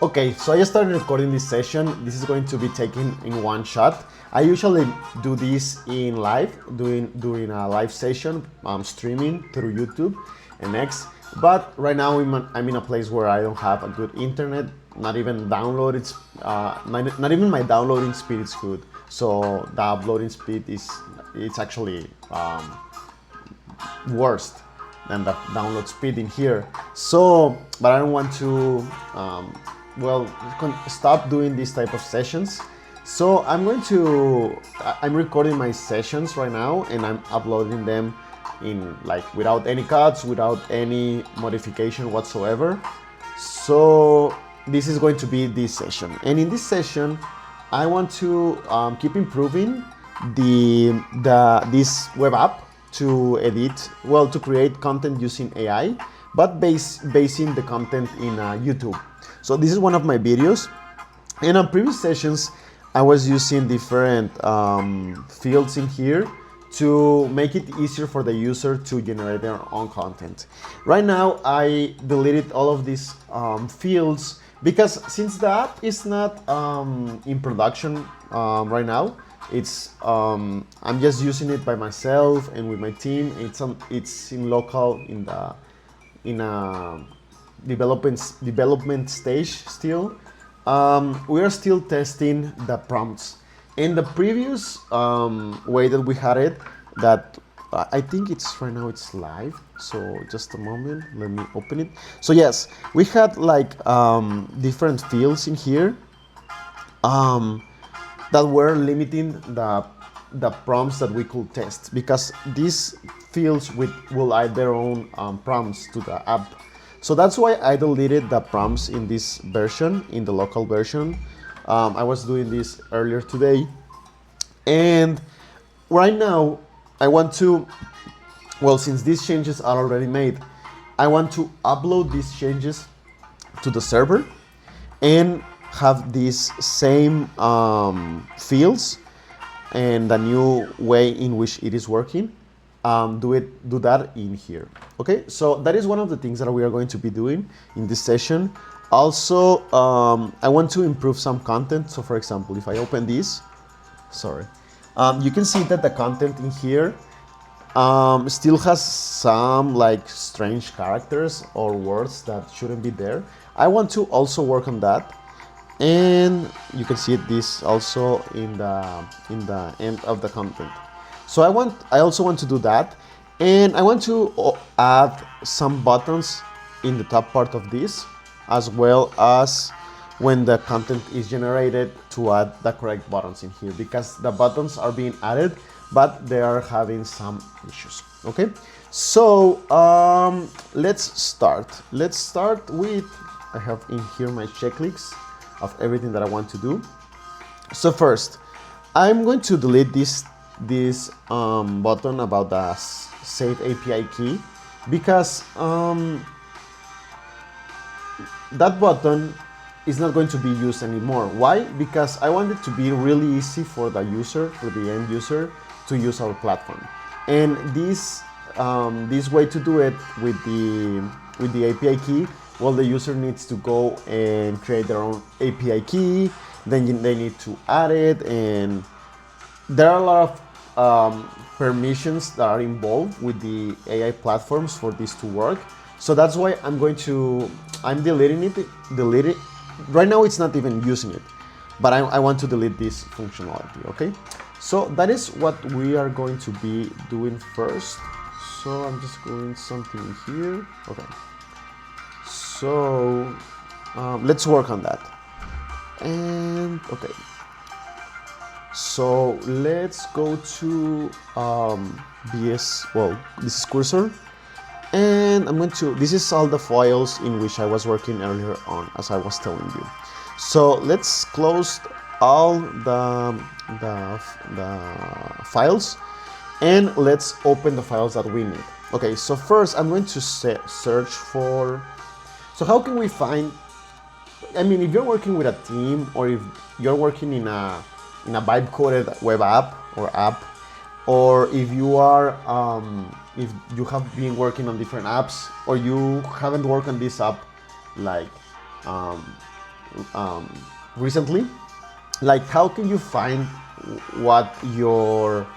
Okay, so I started recording this session. This is going to be taken in one shot. I usually do this in live, during a live session, streaming through YouTube and X. But right now I'm in a place where I don't have a good internet. Not even not even my downloading speed is good. So the uploading speed it's actually worst than the download speed in here. So, but I don't want to, stop doing this type of sessions. So I'm recording my sessions right now and I'm uploading them in without any cuts, without any modification whatsoever. So this is going to be this session. And in this session, I want to keep improving this web app to create content using AI, but basing the content in YouTube. So this is one of my videos, and on previous sessions I was using different fields in here to make it easier for the user to generate their own content. Right now I deleted all of these fields because since the app is not in production right now, it's I'm just using it by myself and with my team. It's in local in a development stage still. We are still testing the prompts. In the previous way that we had it, that I think it's right now it's live. So just a moment, let me open it. So yes, we had different fields in here. That were limiting the prompts that we could test, because these fields will add their own prompts to the app. So that's why I deleted the prompts in this version, in the local version. I was doing this earlier today. And right now, I want to, since these changes are already made, I want to upload these changes to the server and have these same fields and the new way in which it is working, do that in here. Okay, so that is one of the things that we are going to be doing in this session. Also, I want to improve some content. So for example, if I open this, you can see that the content in here still has some strange characters or words that shouldn't be there. I want to also work on that. And you can see this also in the end of the content. So I also want to do that, and I want to add some buttons in the top part of this, as well as when the content is generated, to add the correct buttons in here, because the buttons are being added but they are having some issues. Okay, so let's start with, I have in here my checklist of everything that I want to do. So first, I'm going to delete this button about the save API key, because that button is not going to be used anymore. Why? Because I want it to be really easy for the end user, to use our platform. And this way to do it with the API key, the user needs to go and create their own API key, then they need to add it, and there are a lot of permissions that are involved with the AI platforms for this to work. So that's why I'm deleting it. Right now it's not even using it, but I want to delete this functionality, okay? So that is what we are going to be doing first. So I'm just going something here, okay. So let's work on that. And okay, so let's go to this is Cursor, and this is all the files in which I was working earlier on, as I was telling you. So let's close all the files, and let's open the files that we need. Okay, so first I'm going to search for. So how can we find, if you're working with a team, or if you're working in a vibe-coded web app, or if you are, if you have been working on different apps, or you haven't worked on this app recently, like how can you find what your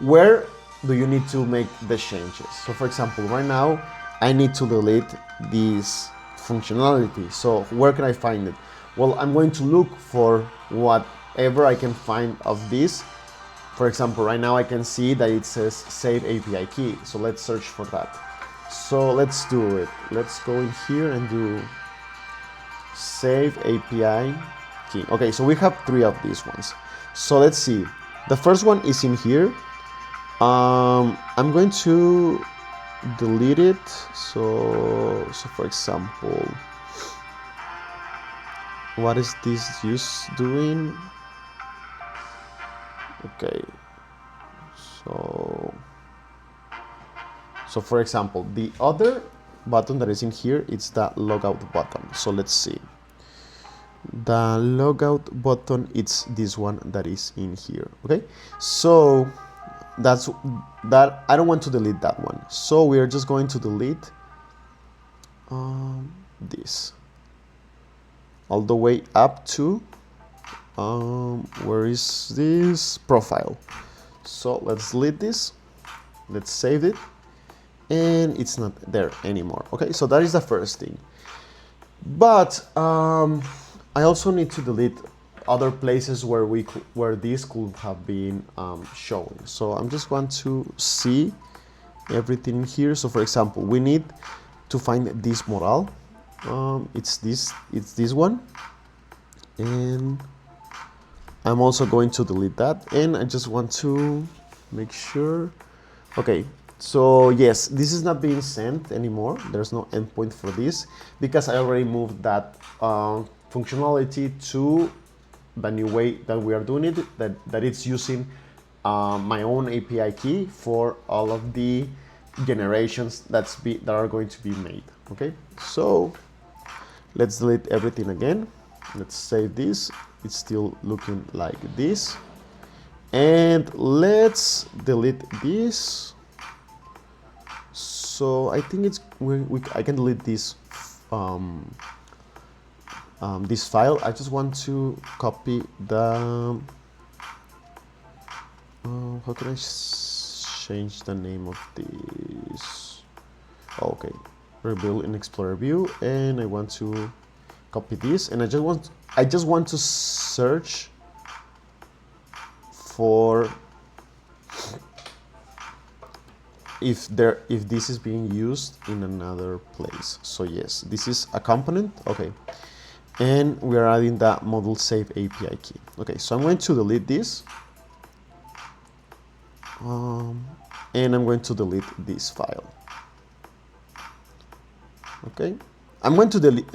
where do you need to make the changes? So for example, right now I need to delete this functionality. So where can I find it? Well, I'm going to look for whatever I can find of this. For example, right now I can see that it says save API key. So let's search for that. So let's do it. Let's go in here and do save API key. Okay, so we have 3 of these ones. So let's see. The first one is in here. I'm going to delete it. So for example, what is this use doing? Okay, so for example, the other button that is in here, it's the logout button. So let's see. The logout button, it's this one that is in here. Okay, so that's that. I don't want to delete that one, so we are just going to delete this all the way up to where is this profile. So let's delete this, let's save it, and it's not there anymore. Okay, so that is the first thing. But I also need to delete other places where this could have been shown. So I'm just going to see everything here. So for example, we need to find this modal. It's this one, and I'm also going to delete that, and I just want to make sure. Okay, so yes, this is not being sent anymore. There's no endpoint for this because I already moved that functionality to the new way that we are doing it, that it's using my own API key for all of the generations that are going to be made. Okay, so let's delete everything again. Let's save this. It's still looking like this, and let's delete this. So I think it's I can delete this this file. I just want to copy the how can I change the name of this? Okay, rebuild in Explorer view, and I want to copy this, and I just want to search for if this is being used in another place. So yes, this is a component. Okay, and we are adding the module save API key. Okay, so I'm going to delete this, and I'm going to delete this file. Okay, I'm going to delete,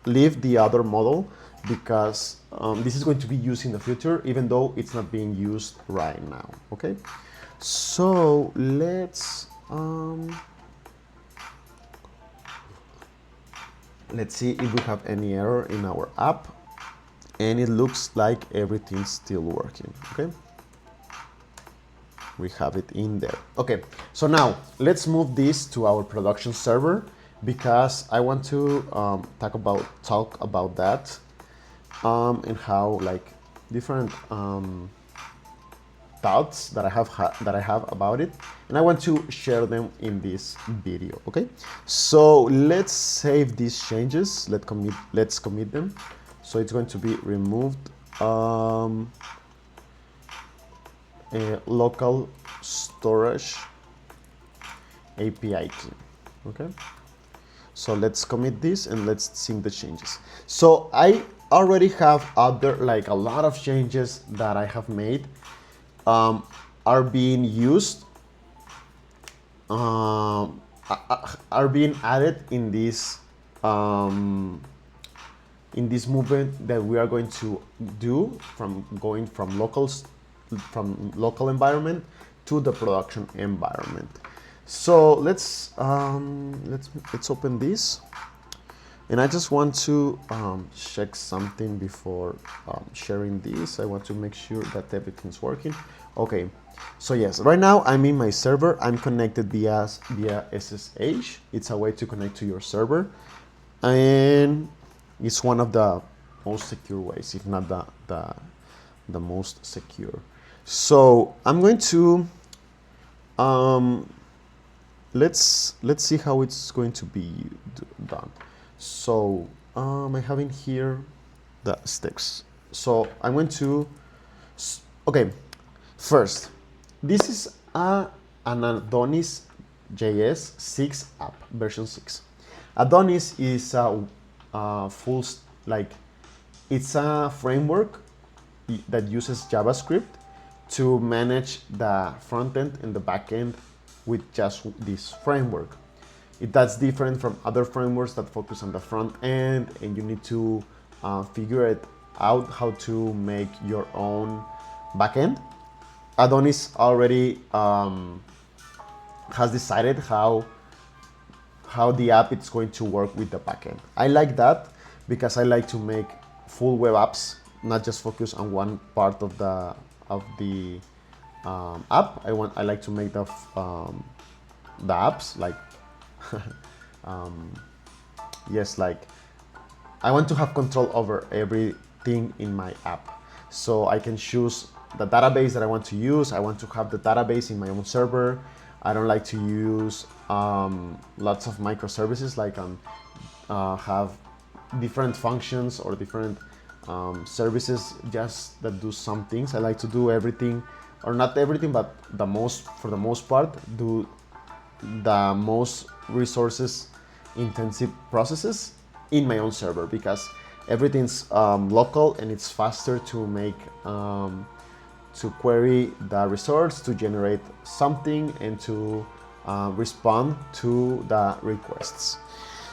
leave the other model because this is going to be used in the future, even though it's not being used right now. Okay, so let's see if we have any error in our app, and it looks like everything's still working. Okay, we have it in there. Okay, so now let's move this to our production server because I want to talk about that and how like different thoughts that I have about it, and I want to share them in this video. Okay, so let's save these changes. Let's commit them. So it's going to be removed local storage API key. Okay, so let's commit this and let's sync the changes. So I already have a lot of changes that I have made are being used, are being added in this movement that we are going to do from going from local environment to the production environment. So let's open this, and I just want to check something before sharing this. I want to make sure that everything's working. Okay, so yes, right now I'm in my server. I'm connected via SSH. It's a way to connect to your server, and It's one of the most secure ways, if not the most secure. So I'm going to let's see how it's going to be done. So I have in here the sticks. So I'm going to okay. First, this is an Adonis JS 6 app, version 6. Adonis is a full, like, it's a framework that uses JavaScript to manage the front end and the back end with just this framework. That's different from other frameworks that focus on the front end, and you need to figure it out how to make your own back end. Adonis already has decided how the app is going to work with the backend. I like that because I like to make full web apps, not just focus on one part of the app. I like to make the apps like yes, like I want to have control over everything in my app, so I can choose the database that I want to use. I want to have the database in my own server. I don't like to use lots of microservices, like have different functions or different services just that do some things. I like to do everything, or not everything, but for the most part, do the most resources intensive processes in my own server, because everything's local and it's faster to make to query the results, to generate something, and to respond to the requests.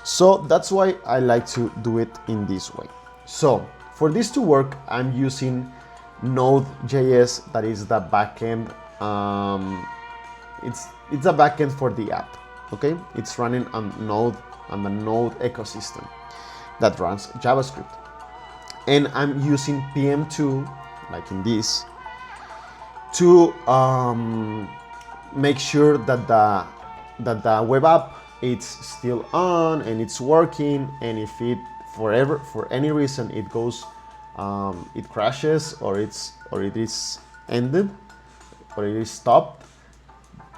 So that's why I like to do it in this way. So for this to work, I'm using Node.js, that is the backend. It's a backend for the app. Okay, it's running on Node, on the Node ecosystem that runs JavaScript, and I'm using PM2, like in this, to make sure that the web app it's still on and it's working, and if it for any reason it goes it crashes, or it is ended, or it is stopped,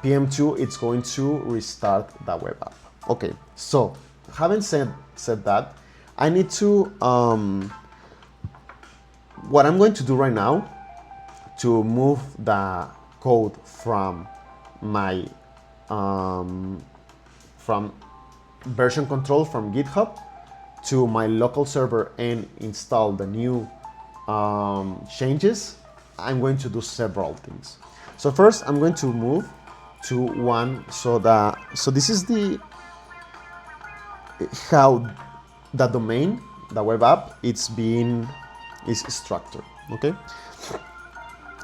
PM2 it's going to restart the web app. Okay, so having said that, I need to what I'm going to do right now to move the code from my from version control from GitHub to my local server and install the new changes, I'm going to do several things. So first, I'm going to move to one. So this is how the domain, the web app, is structured. Okay.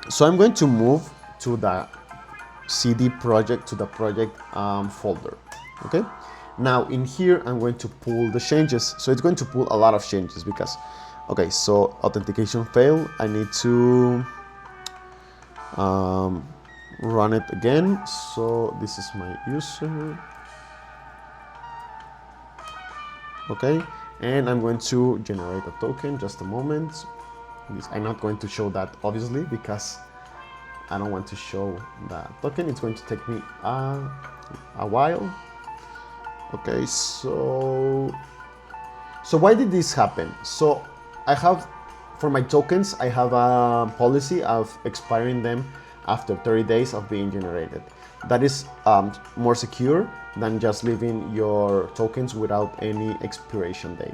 So I'm going to move to the CD project, to the project folder. Okay. Now in here, I'm going to pull the changes. So it's going to pull a lot of changes because, okay, so authentication failed. I need to run it again. So this is my user. Okay. And I'm going to generate a token, just a moment. I'm not going to show that obviously because I don't want to show the token. It's going to take me a while. Okay, so why did this happen? So I have, for my tokens, I have a policy of expiring them after 30 days of being generated. That is more secure than just leaving your tokens without any expiration date.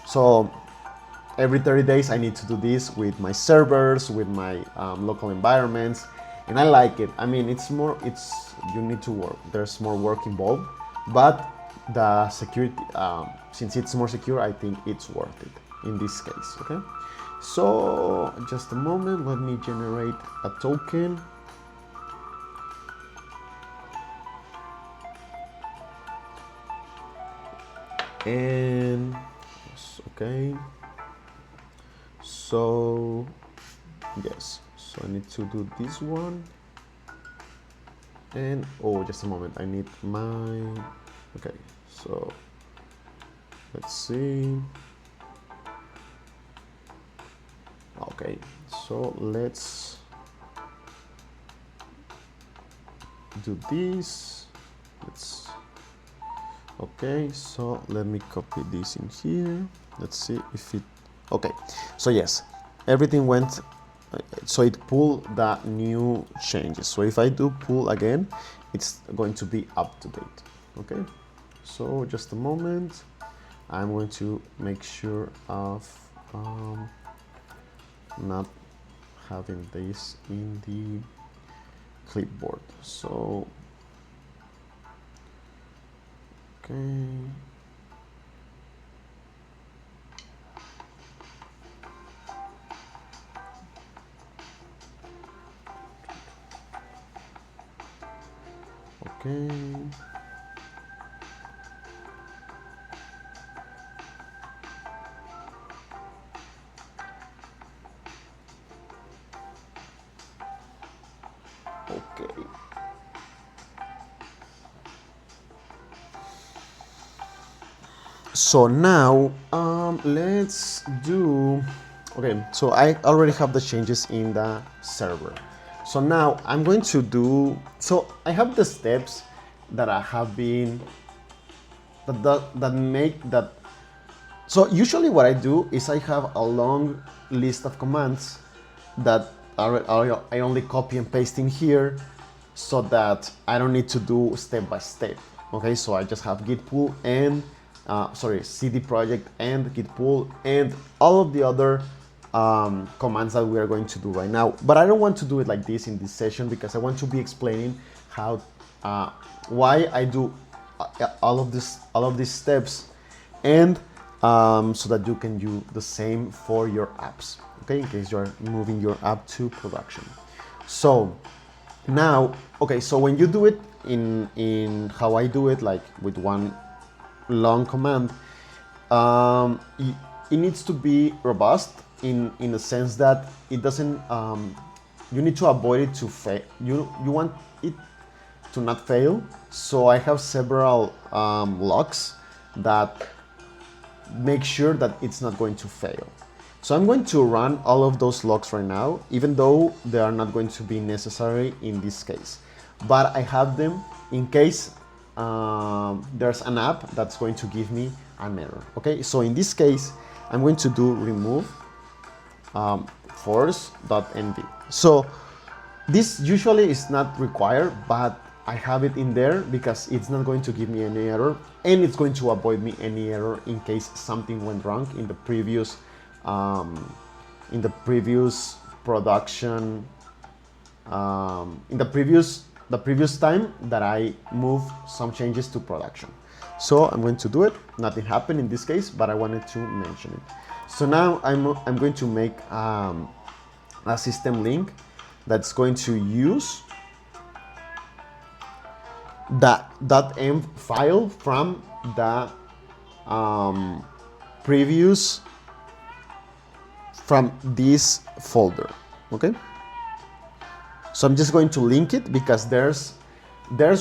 So every 30 days I need to do this with my servers, with my local environments, and I like it. I mean, you need to work. There's more work involved, but the security, since it's more secure, I think it's worth it in this case. Okay, so just a moment, let me generate a token. And okay, so yes, so I need to do this one, and oh, just a moment, I need my, okay, so let's see, Okay, so let's do this. Okay, so let me copy this in here. Let's see if it, okay. So yes, everything went, so it pulled the new changes. So if I do pull again, it's going to be up to date. Okay, so just a moment. I'm going to make sure of not having this in the clipboard. So okay, okay, okay. So now let's do, okay, so I already have the changes in the server. So now I'm going to do, so I have the steps that I have been, that make that. So usually what I do is I have a long list of commands that I only copy and paste in here so that I don't need to do step by step. Okay, so I just have git pull and cd project and git pull and all of the other commands that we are going to do right now. But I don't want to do it like this in this session because I want to be explaining how why I do all of these steps, and so that you can do the same for your apps. Okay, in case you're moving your app to production. So now, okay, so when you do it in how I do it, like with one long command, it needs to be robust in the sense that it doesn't, you need to avoid it to fail. You want it to not fail. So I have several locks that make sure that it's not going to fail. So I'm going to run all of those logs right now, even though they are not going to be necessary in this case. But I have them in case there's an app that's going to give me an error. Okay, so in this case, I'm going to do remove force.env. So this usually is not required, but I have it in there because it's not going to give me any error, and it's going to avoid me any error in case something went wrong in the previous production, in the previous time that I moved some changes to production. So I'm going to do it. Nothing happened in this case, but I wanted to mention it. So now I'm going to make a system link that's going to use that .env file from the previous, from this folder. Okay, so I'm just going to link it because there's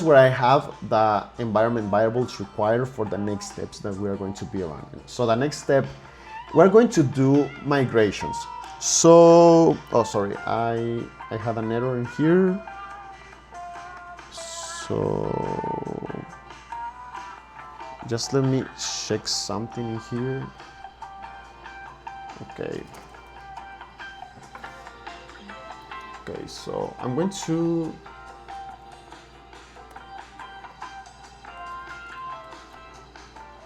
where I have the environment variables required for the next steps that we are going to be running. So the next step, we're going to do migrations. So, oh sorry, I had an error in here. So just let me check something in here. Okay. Okay, so I'm going to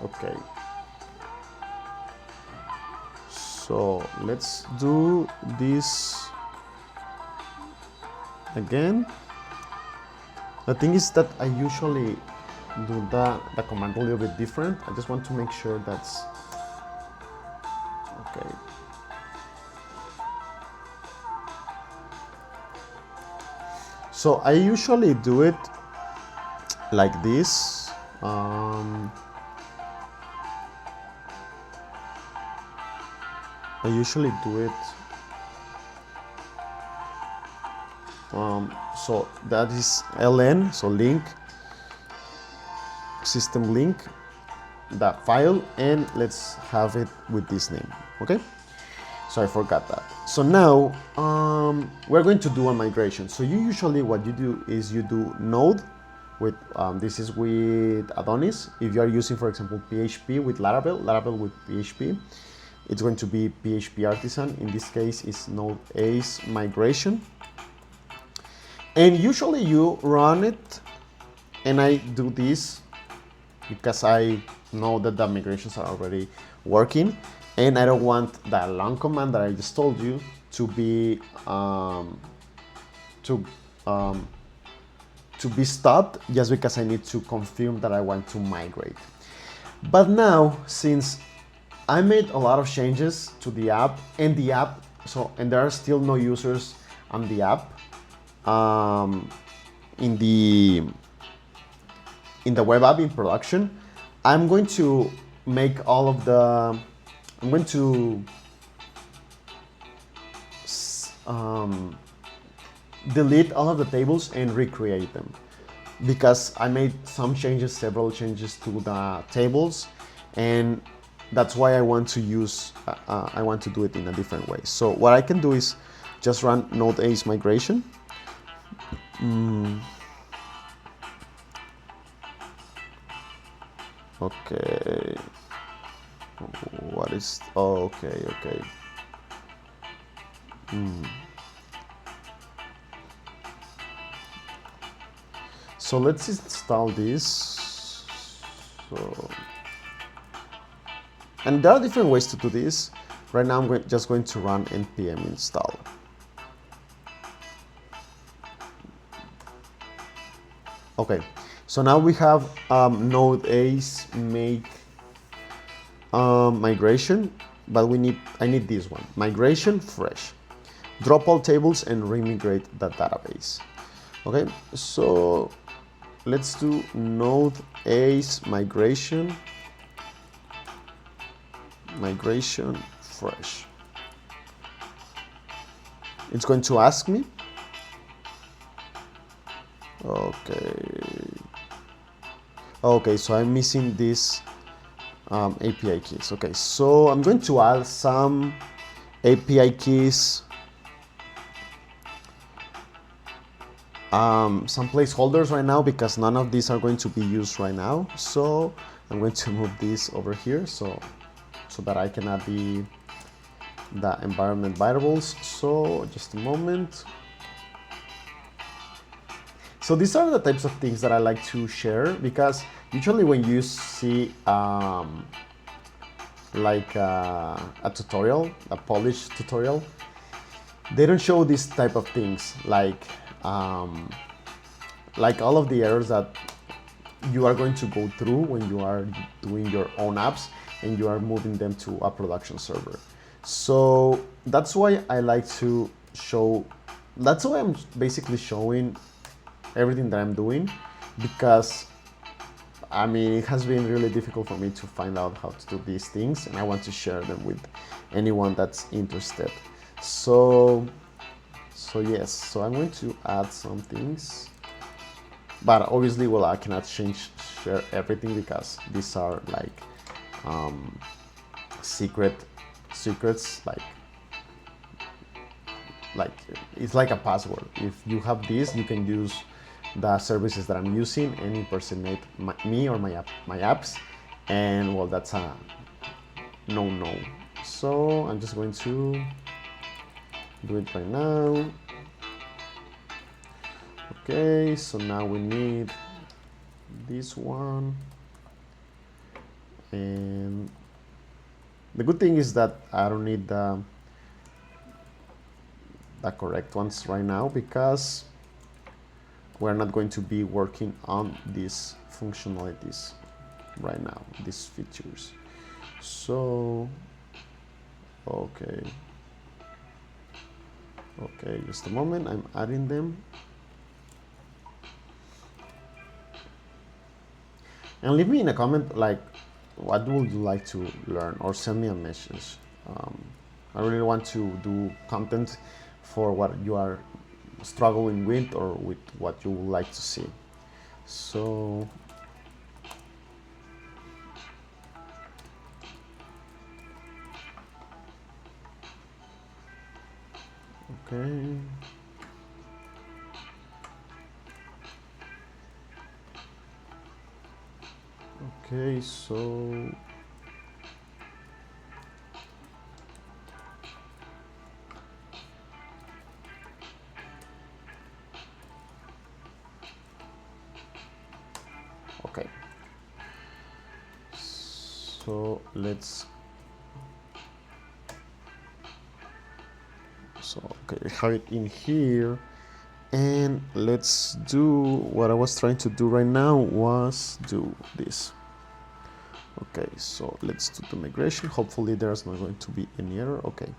okay. So let's do this again. The thing is that I usually do the command a little bit different. I just want to make sure that's okay. So I usually do it like this. I usually do it. So that is ln, so link, system link, that file, and let's have it with this name. Okay. So I forgot that. So now we're going to do a migration. So you usually, what you do is you do node with, this is with Adonis. If you are using, for example, PHP with Laravel, Laravel with PHP, it's going to be PHP Artisan. In this case, it's Node A's migration. And usually you run it, and I do this because I know that the migrations are already working, and I don't want that long command that I just told you to be to be stopped just because I need to confirm that I want to migrate. But now, since I made a lot of changes to the app, and there are still no users on the app, in the web app in production, I'm going to make all of the, I'm going to delete all of the tables and recreate them, because I made several changes to the tables, and that's why I want to use, I want to do it in a different way. So what I can do is just run Node A's migration. Okay. What is, oh, okay. So let's install this. So, and there are different ways to do this. Right now I'm just going to run npm install. Okay, so now we have Node A's make migration, but I need this one, migration fresh. Drop all tables and remigrate the database. Okay, so let's do Node A's migration fresh. It's going to ask me. Okay, so I'm missing this API keys. Okay, so I'm going to add some API keys, some placeholders right now, because none of these are going to be used right now. So I'm going to move this over here so that I can add the environment variables. So just a moment. So these are the types of things that I like to share, because usually when you see like a tutorial, a polished tutorial, they don't show this type of things, like all of the errors that you are going to go through when you are doing your own apps and you are moving them to a production server. So that's why I like to show, that's why I'm basically showing everything that I'm doing, because I mean, it has been really difficult for me to find out how to do these things, and I want to share them with anyone that's interested. So yes, so I'm going to add some things, but obviously, well, I cannot share everything, because these are like secrets, like it's like a password. If you have this, you can use the services that I'm using and impersonate me or my apps, and well, that's a no. So I'm just going to do it right now. Okay, so now we need this one, and the good thing is that I don't need the correct ones right now, because we're not going to be working on these functionalities right now, these features. So okay, just a moment, I'm adding them. And leave me in a comment, like, what would you like to learn, or send me a message. I really want to do content for what you are struggling with, or with what you would like to see. So Okay. Okay, so okay. So let's okay, I have it in here, and let's do what I was trying to do right now was do this. Okay, so let's do the migration. Hopefully there's not going to be any error. Okay.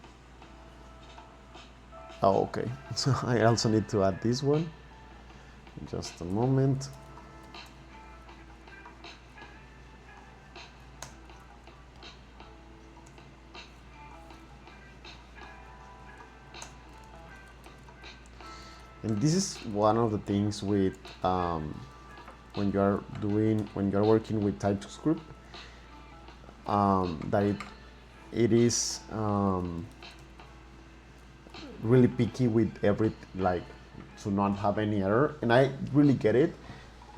Oh, okay. So I also need to add this one. Just a moment. And this is one of the things with when you're working with TypeScript, that it is really picky with every, like, to not have any error. And I really get it,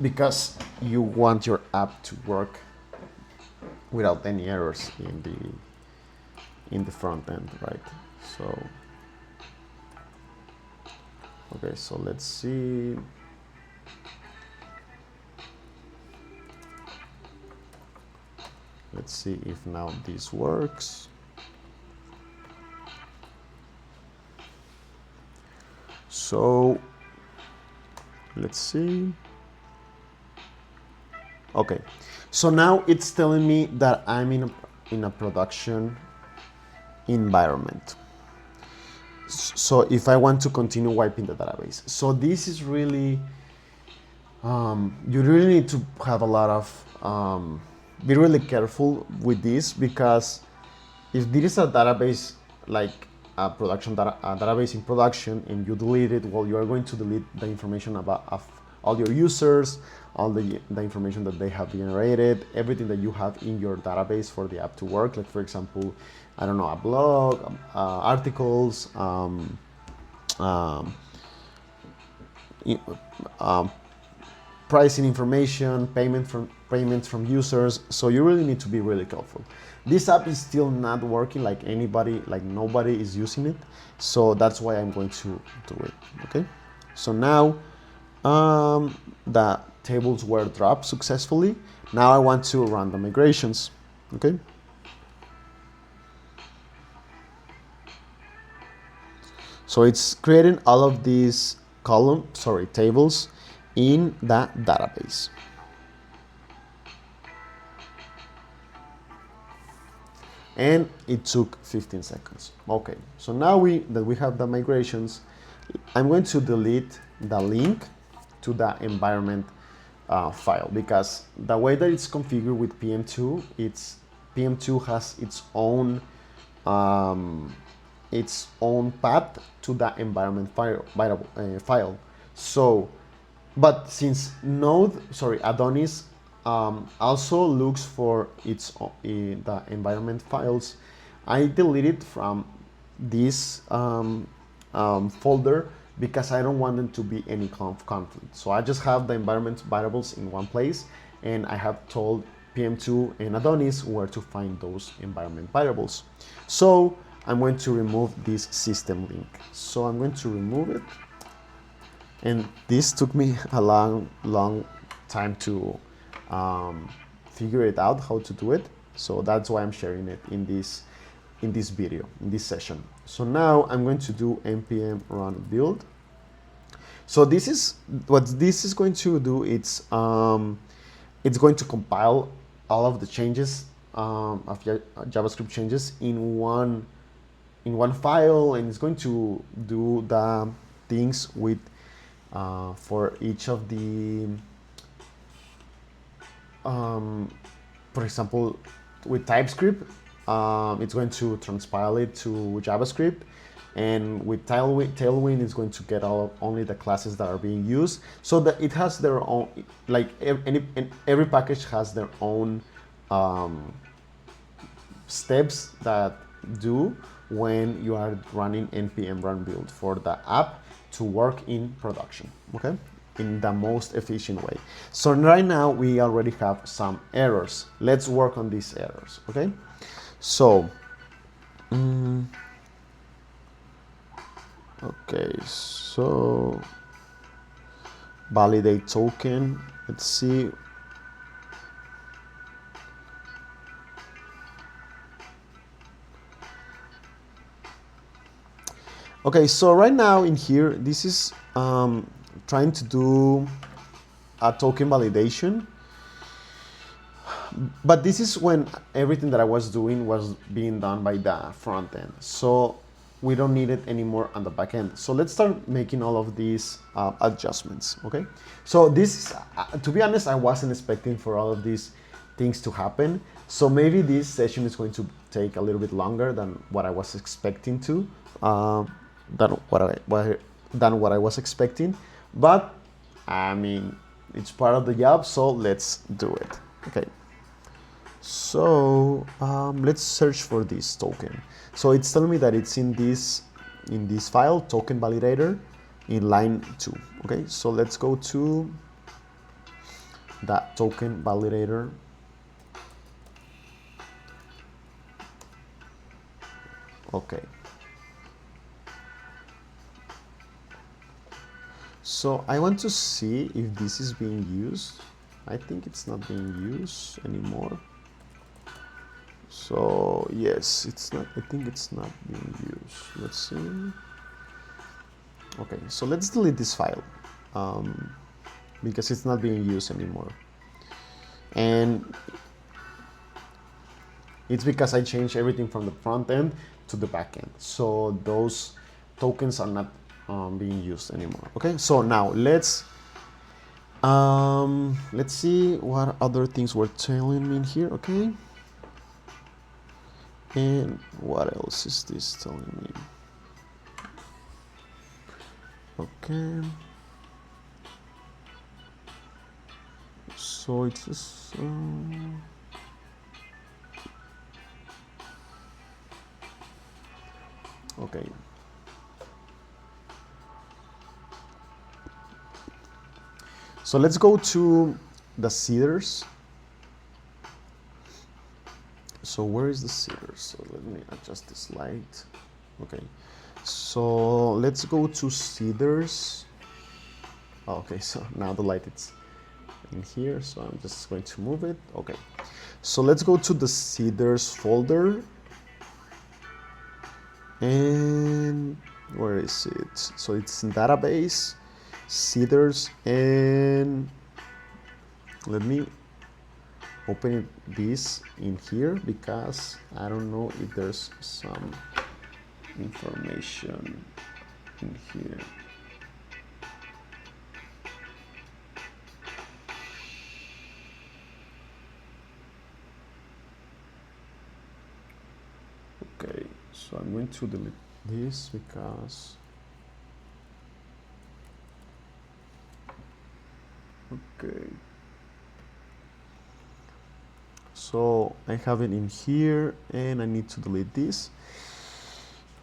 because you want your app to work without any errors in the front end, right? So okay, so let's see. Let's see if now this works. So let's see. Okay, so now it's telling me that I'm in a production environment. So if I want to continue wiping the database, so this is really, you really need to have a lot of, be really careful with this, because if there is a database, like a database in production, and you delete it, well, you are going to delete the information about of all your users, all the information that they have generated, everything that you have in your database for the app to work. Like, for example, I don't know, a blog, articles, pricing information, payments from users. So you really need to be really careful. This app is still not working, like nobody is using it. So that's why I'm going to do it. Okay. So now the tables were dropped successfully. Now I want to run the migrations. Okay. So it's creating all of these tables in the database. And it took 15 seconds. Okay, so now that we have the migrations, I'm going to delete the link to the environment file, because the way that it's configured with PM2, PM2 has its own path to the environment file. So, but since Adonis also looks for the environment files, I deleted from this folder, because I don't want them to be any conflict. So I just have the environment variables in one place, and I have told PM2 and Adonis where to find those environment variables. So I'm going to remove this system link. So I'm going to remove it. And this took me a long time to figure it out how to do it. So that's why I'm sharing it in this video, in this session. So now I'm going to do npm run build. So this is what this is going to do. It's going to compile all of the changes of JavaScript changes in one file, and it's going to do the things with for each of the for example, with TypeScript, it's going to transpile it to JavaScript, and with Tailwind it's going to get only the classes that are being used, so that it has their own, like every package has their own steps that do when you are running npm run build for the app to work in production, okay, in the most efficient way. So right now we already have some errors. Let's work on these errors, okay? So okay, so validate token, let's see. Okay, so right now in here, this is trying to do a token validation, but this is when everything that I was doing was being done by the front end. So we don't need it anymore on the back end. So let's start making all of these adjustments, okay? So this, to be honest, I wasn't expecting for all of these things to happen. So maybe this session is going to take a little bit longer than what I was expecting to, than what I was expecting. But I mean, it's part of the job, so let's do it, okay? So let's search for this token. So it's telling me that it's in this file, token validator, in line 2. Okay, so let's go to that token validator. Okay. So I want to see if this is being used. I think it's not being used anymore. So yes, it's not, I think it's not being used. Let's see. Okay, so let's delete this file because it's not being used anymore. And it's because I changed everything from the front end to the back end. So those tokens are not being used anymore. Okay, so now let's see what other things were telling me in here. Okay. And what else is this telling me? Okay. So it's just, okay. So let's go to the seeders. So where is the seeder? So let me adjust this light. Okay, so let's go to seeders. Okay, so now the light is in here, so I'm just going to move it. Okay, so let's go to the seeders folder. And where is it? So it's in database, seeders, and let me open this in here because I don't know if there's some information in here. Okay, so I'm going to delete this because okay. So I have it in here and I need to delete this.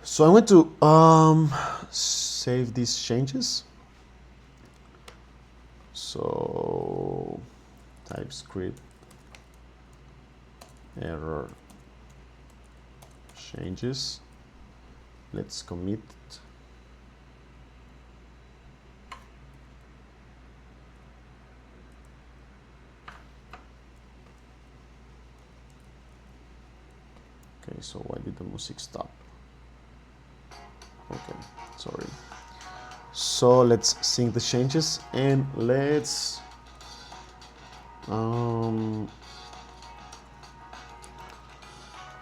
So I'm going to save these changes. So TypeScript error changes. Let's commit it. Okay, so why did the music stop? Okay, sorry. So let's sync the changes and let's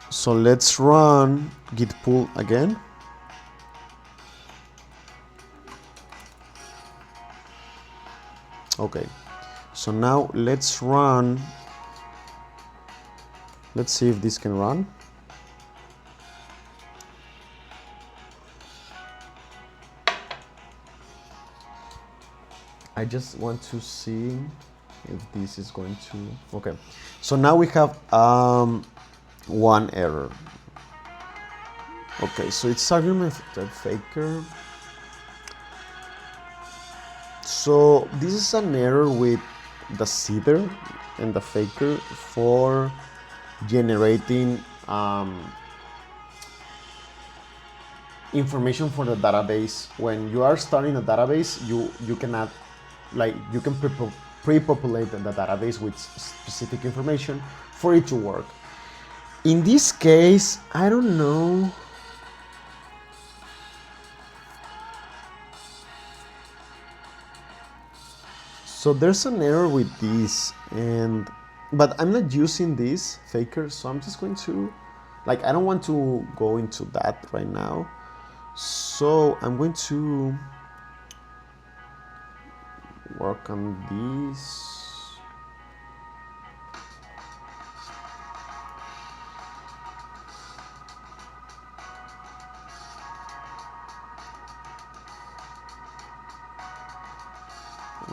so let's run git pull again. Okay, so now let's run. Let's see if this can run. I just want to see if this is going to, okay. So now we have one error. Okay, so it's argument type faker. So this is an error with the seeder and the faker for generating information for the database. When you are starting a database, you can add, like, you can pre-populate the database with specific information for it to work. In this case, I don't know. So there's an error with this, but I'm not using this faker, so I'm just going to, like, I don't want to go into that right now. So I'm going to work on this.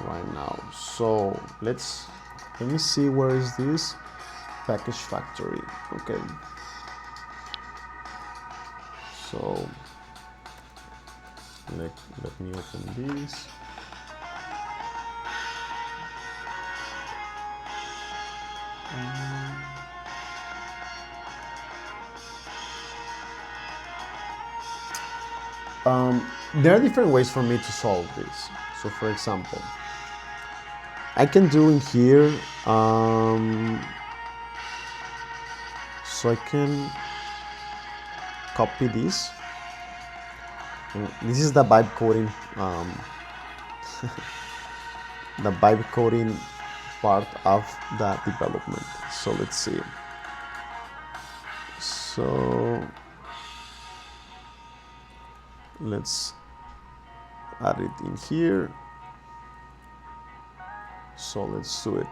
Right now. So let me see, where is this package factory? Okay. So let me open this. There are different ways for me to solve this. So for example, I can do in here, so I can copy this. This is the vibecoding, the vibecoding part of the development. So let's see. So let's add it in here. So let's do it.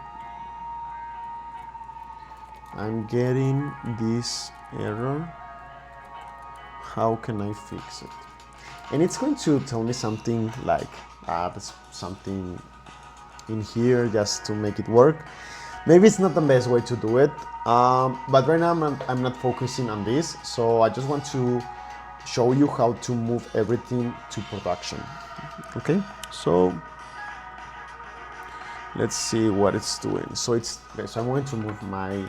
I'm getting this error. How can I fix it? And it's going to tell me something like add something in here just to make it work. Maybe it's not the best way to do it, but right now I'm not focusing on this. So I just want to show you how to move everything to production. Okay, so let's see what it's doing. So it's okay. So I'm going to move my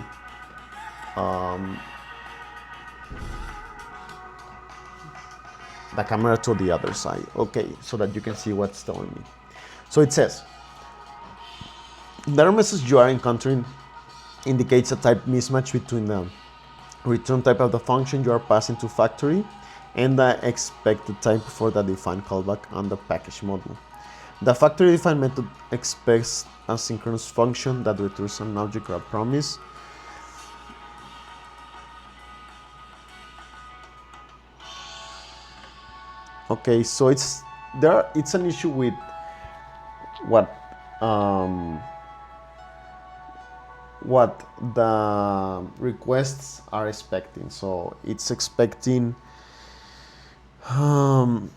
the camera to the other side. Okay, so that you can see what's telling me. So it says the error message you are encountering indicates a type mismatch between the return type of the function you are passing to factory and the expected type for the defined callback on the package module. The factory defined method expects a synchronous function that returns an object or a promise. Okay, so it's an issue with what the requests are expecting. So it's expecting an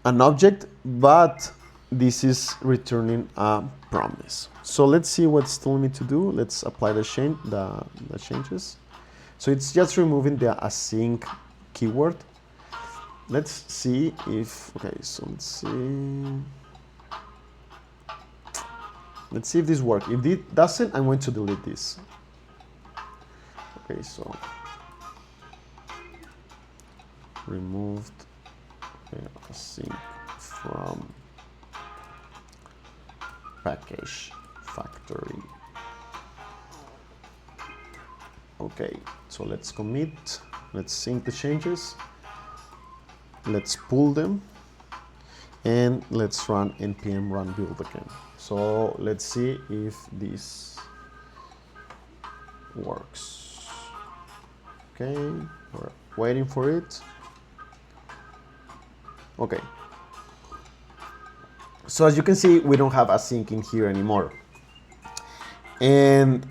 object, but this is returning a promise. So let's see what's telling me to do. Let's apply the changes. So it's just removing the async keyword. Let's see if, okay, so let's see if this works. If it doesn't, I'm going to delete this. Okay, so removed async from package factory. Okay, so let's commit, let's sync the changes, let's pull them, and let's run npm run build again. So let's see if this works. Okay, we're waiting for it. Okay, so as you can see, we don't have async in here anymore. And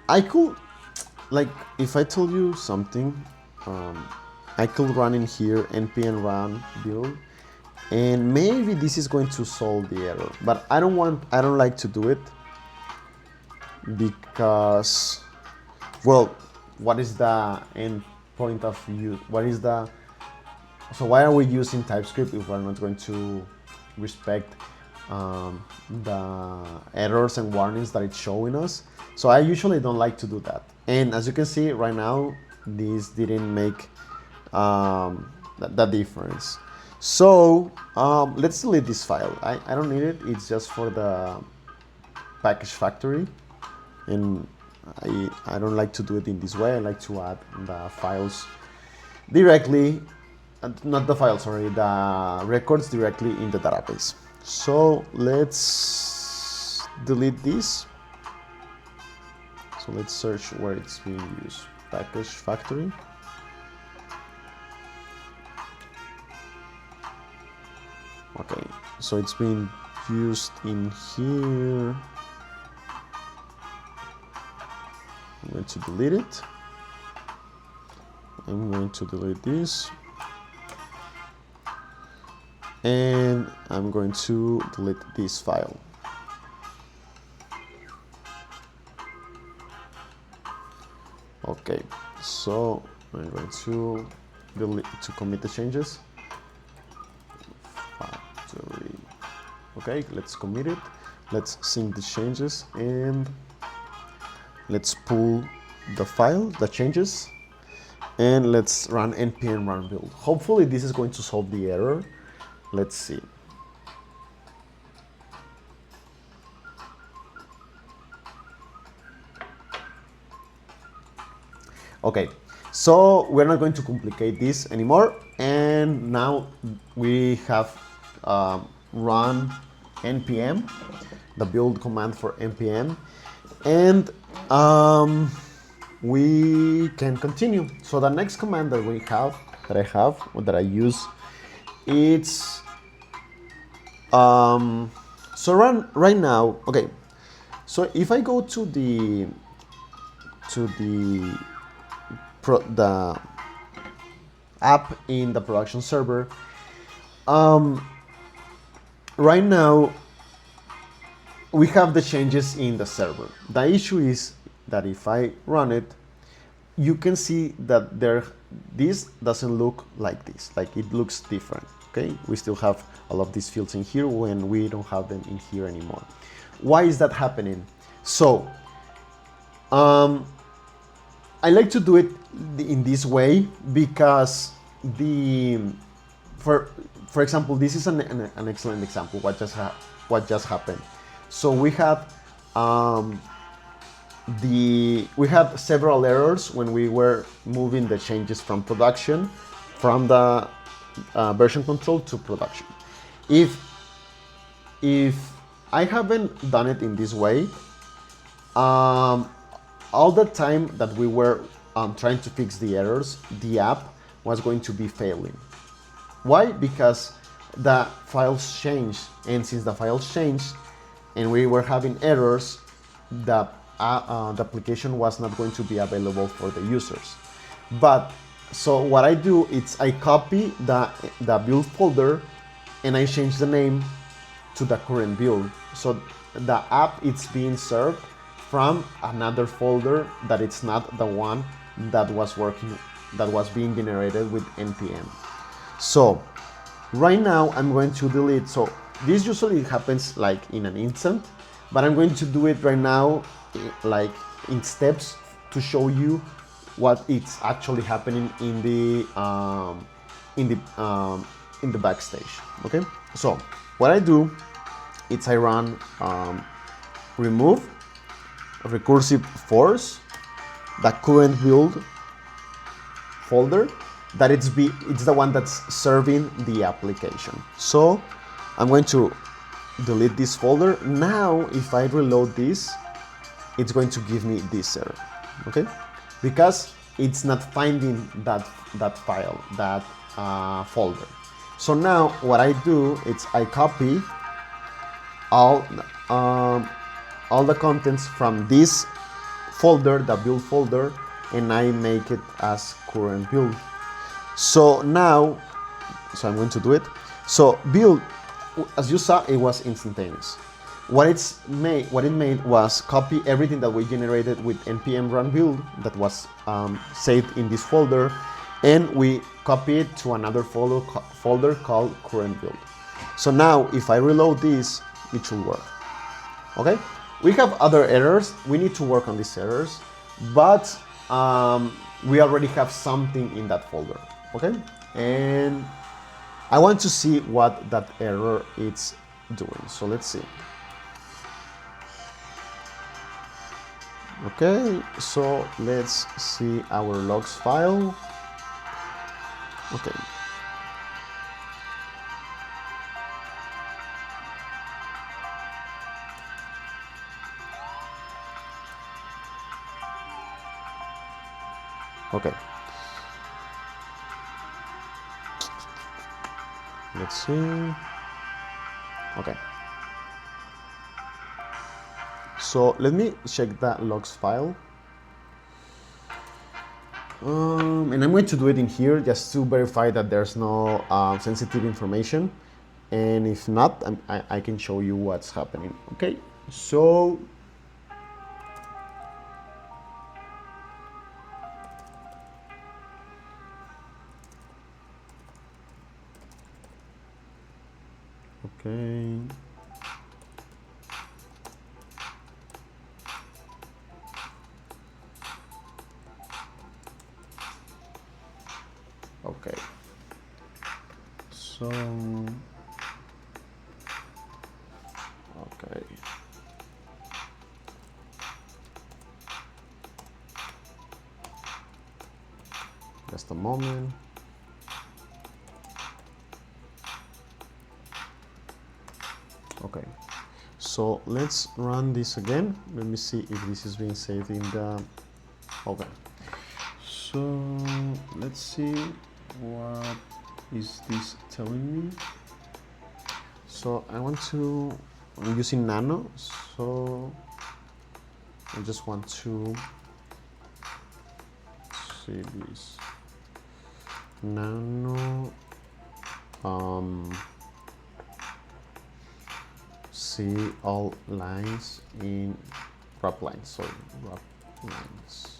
I could, like, if I told you something, I could run in here npm run build, and maybe this is going to solve the error, but I don't like to do it because, well, what is the end point of use? What is the So why are we using TypeScript if we're not going to respect the errors and warnings that it's showing us? So I usually don't like to do that. And as you can see right now, this didn't make the difference. So let's delete this file. I don't need it. It's just for the package factory. And I don't like to do it in this way. I like to add the files directly, not the files, sorry, the records directly in the database. So let's delete this. So let's search where it's being used. Package factory. Okay, so it's being used in here. I'm going to delete it. I'm going to delete this. And I'm going to delete this file. Okay, so I'm going to commit the changes. Factory. Okay, let's commit it. Let's sync the changes and let's pull the file, the changes, and let's run npm run build. Hopefully this is going to solve the error. Let's see. Okay, so we're not going to complicate this anymore. And now we have run npm, the build command for npm, and we can continue. So the next command that I use, it's so right now. Okay, so if I go to the app in the production server, right now we have the changes in the server. The issue is that if I run it, you can see that this doesn't look like this, like it looks different. Okay, we still have all of these fields in here when we don't have them in here anymore. Why is that happening? So I like to do it in this way because for example, this is an excellent example. What just happened. So we had we had several errors when we were moving the changes from production, from the version control to production. If I haven't done it in this way, all the time that we were trying to fix the errors, the app was going to be failing. Why? Because the files changed, and since the files changed and we were having errors, the application was not going to be available for the users. But so what I do is I copy the build folder and I change the name to the current build. So the app is being served from another folder that it's not the one that was being generated with npm. So right now I'm going to delete. So this usually happens like in an instant, but I'm going to do it right now like in steps to show you what it's actually happening in the backstage. Okay, so what I do is I run remove recursive force the current build folder that it's the one that's serving the application. So I'm going to delete this folder. Now if I reload this, it's going to give me this error, okay, because it's not finding that file, that folder. So now what I do is I copy all the contents from this folder, the build folder, and I make it as current build. So now, I'm going to do it. So build, as you saw, it was instantaneous. What it made was copy everything that we generated with npm run build that was saved in this folder, and we copy it to another folder called current build. So now if I reload this, it should work. Okay, we have other errors. We need to work on these errors, but we already have something in that folder. Okay, and I want to see what that error is doing. So let's see. Okay, so let's see our logs file. Okay. Okay. Let's see. Okay. So let me check that logs file. And I'm going to do it in here just to verify that there's no sensitive information. And if not, I can show you what's happening. Okay, so okay. Okay. So okay. Just a moment. Okay. So let's run this again. Let me see if this is being saved in the... Okay. So let's see what is this telling me. So I want to... I'm using Nano, so I just want to see this. Nano see all lines in wrap lines, sorry, wrap lines.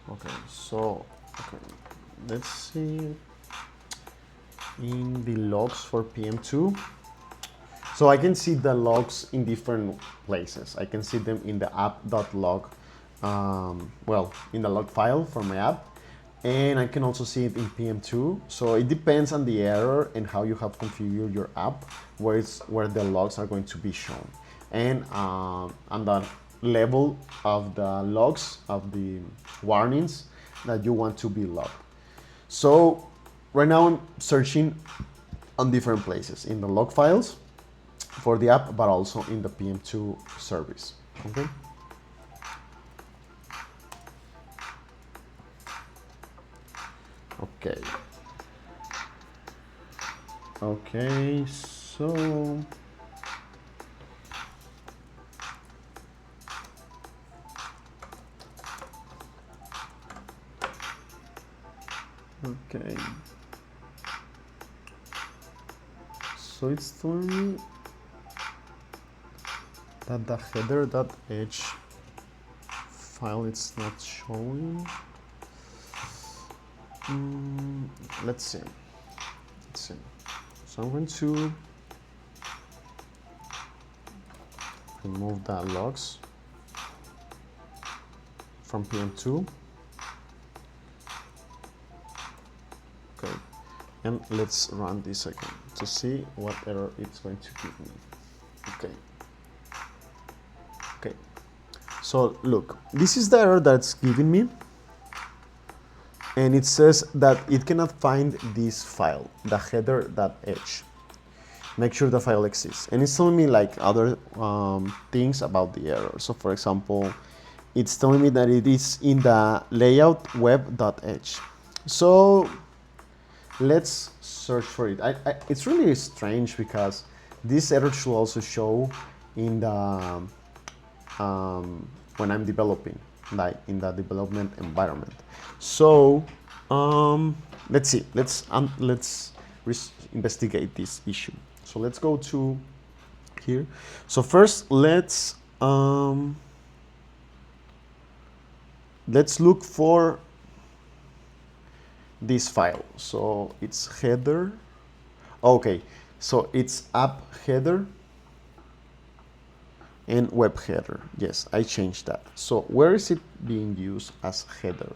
Okay, so okay, let's see in the logs for PM2. So I can see the logs in different places. I can see them in the app.log, well, in the log file for my app, and I can also see it in PM2. So it depends on the error and how you have configured your app, where the logs are going to be shown, and on the level of the logs, of the warnings that you want to be logged. So right now I'm searching on different places in the log files for the app, but also in the PM2 service. Okay. Okay. Okay, so okay. So it's telling me that the header.h file is not showing. Let's see. So I'm going to remove the logs from PM2. Okay, and let's run this again to see what error it's going to give me. Okay, so look, this is the error that's giving me, and it says that it cannot find this file, the header.h. Make sure the file exists, and it's telling me like other things about the error. So for example, it's telling me that it is in the layout web.h. So let's search for it. It's really strange because this error should also show in the when I'm developing. like in the development environment. So let's see. Let's investigate this issue. So let's go to here. So first, let's look for this file. So it's header. Okay, so it's app header and web header. Yes, I changed that. So where is it being used as header?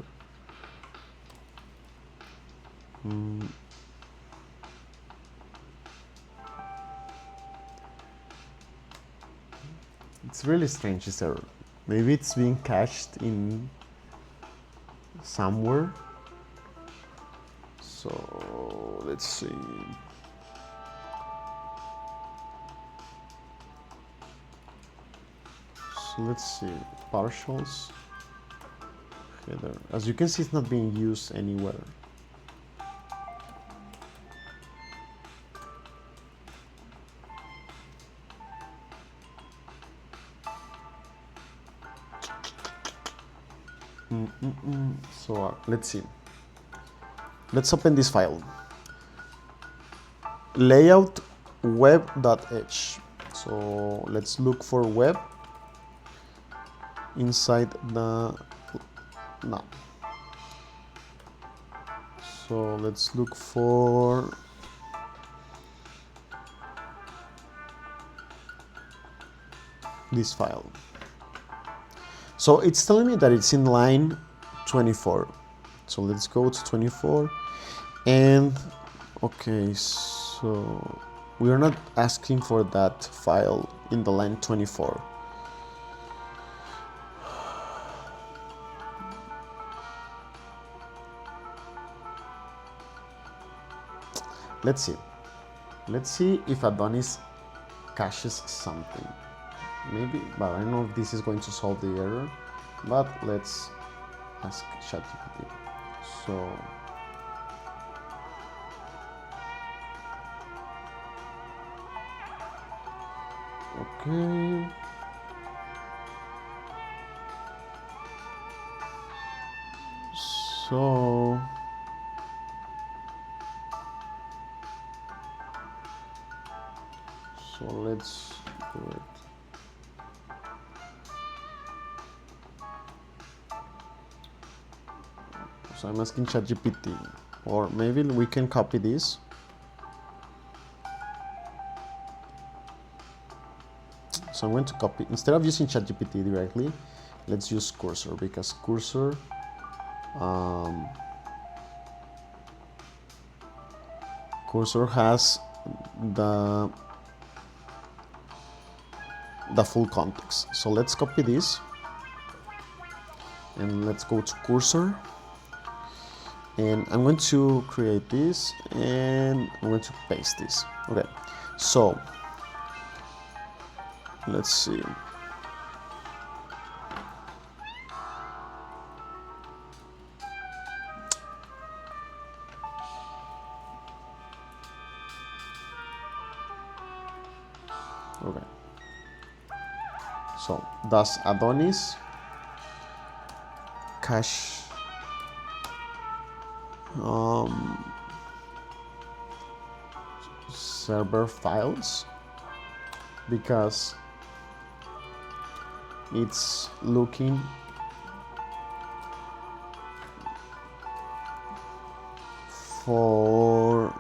It's really strange, this error. Maybe it's being cached in somewhere. So let's see. So let's see, partials, header. As you can see, it's not being used anywhere. So let's see. Let's open this file. Layout web.h. So let's look for web inside the no. So let's look for this file. So it's telling me that it's in line 24. So let's go to 24 and okay, so we are not asking for that file in the line 24. Let's see. Let's see if Adonis caches something. Maybe, but I don't know if this is going to solve the error, but let's ask ChatGPT. So okay. So let's do it. So I'm asking ChatGPT, or maybe we can copy this. So I'm going to copy, instead of using ChatGPT directly, let's use Cursor, because Cursor has the full context. So let's copy this and let's go to Cursor, and I'm going to create this and I'm going to paste this. Okay, so let's see. Okay, so does Adonis cache server files? Because it's looking for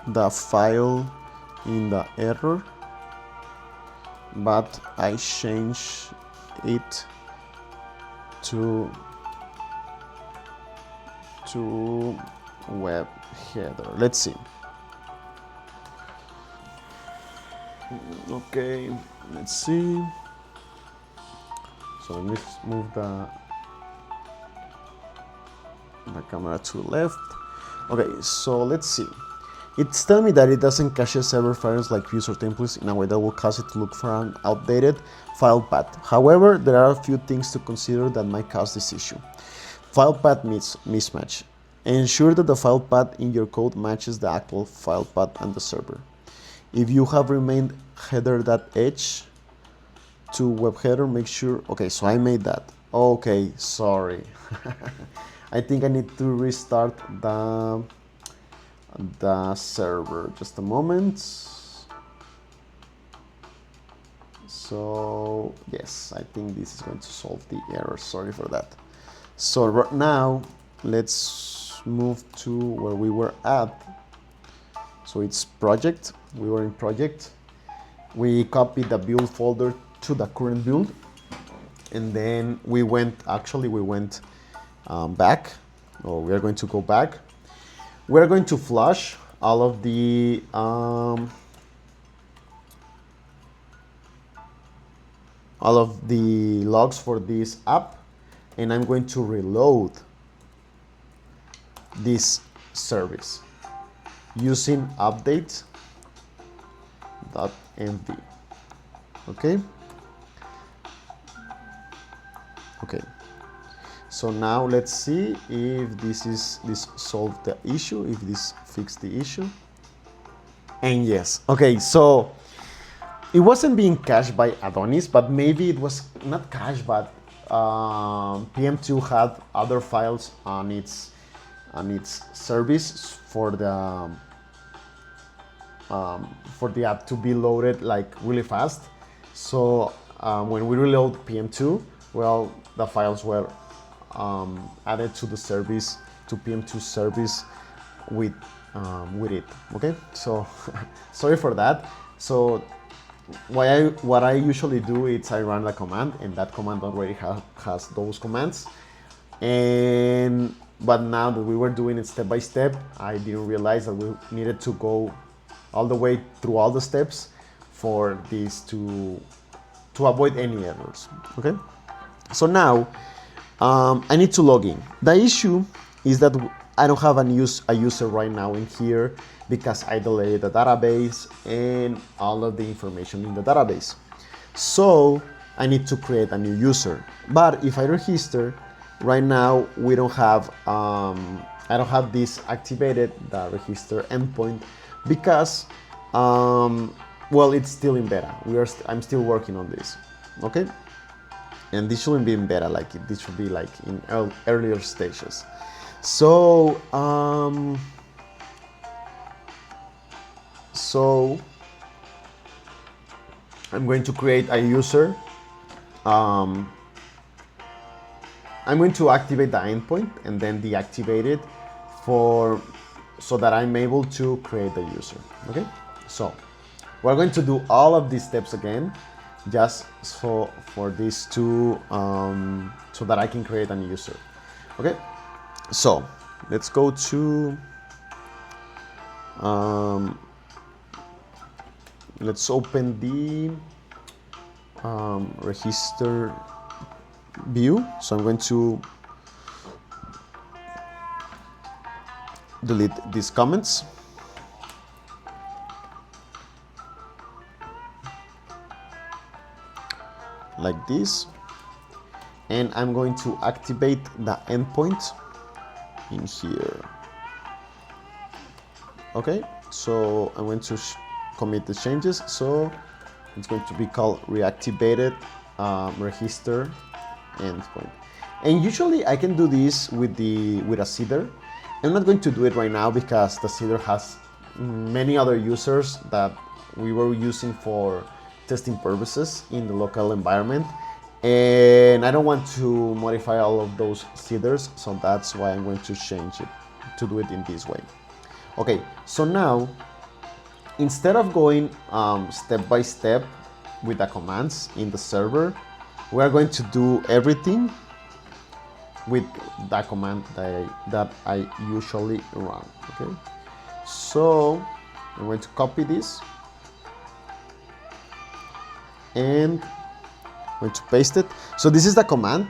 the file in the error, but I change it to web header. Let's see. Okay, let's see. So let me move the camera to the left. Okay, so let's see. It's telling me that it doesn't cache server files like views or templates in a way that will cause it to look for an outdated file path. However, there are a few things to consider that might cause this issue. File path mismatch. Ensure that the file path in your code matches the actual file path on the server. If you have remained header.h to web header, make sure. Okay, so I made that. Okay, sorry. I think I need to restart the server. Just a moment. So yes, I think this is going to solve the error. Sorry for that. So right now, let's move to where we were at. So it's project. We were in project. We copied the build folder to the current build, and then we went back, or we are going to go back. We're going to flush all of the logs for this app, and I'm going to reload this service using update.mv. Okay. So now let's see if this solved the issue, if this fixed the issue. And yes. Okay, so it wasn't being cached by Adonis, but maybe it was not cached, but PM2 had other files on its service for the app to be loaded like really fast. So when we reload PM2, well, the files were added to the service, to PM2 service with it. Okay, so sorry for that. So what I usually do is I run the command, and that command already has those commands. But now that we were doing it step by step, I didn't realize that we needed to go all the way through all the steps for this to avoid any errors. Okay, so now I need to log in. The issue is that I don't have a user right now in here because I deleted the database and all of the information in the database. So I need to create a new user. But if I register, right now we don't have, I don't have this activated, the register endpoint, because, well, it's still in beta. I'm still working on this, okay? And this shouldn't be in beta, this should be like in earlier stages. So, I'm going to create a user. I'm going to activate the endpoint and then deactivate it so that I'm able to create the user. Okay, so we're going to do all of these steps again, just for these two, so that I can create a new user. Okay, so let's go to let's open the register view. So I'm going to delete these comments. Like this. And I'm going to activate the endpoint in here. Okay, so I'm going to commit the changes. So it's going to be called reactivated register endpoint. And usually I can do this with a seeder. I'm not going to do it right now because the seeder has many other users that we were using for testing purposes in the local environment, and I don't want to modify all of those seeders, so that's why I'm going to change it to do it in this way. Okay, so now instead of going step by step with the commands in the server, we are going to do everything with that command that I usually run. Okay, so I'm going to copy this and I'm going to paste it. So this is the command.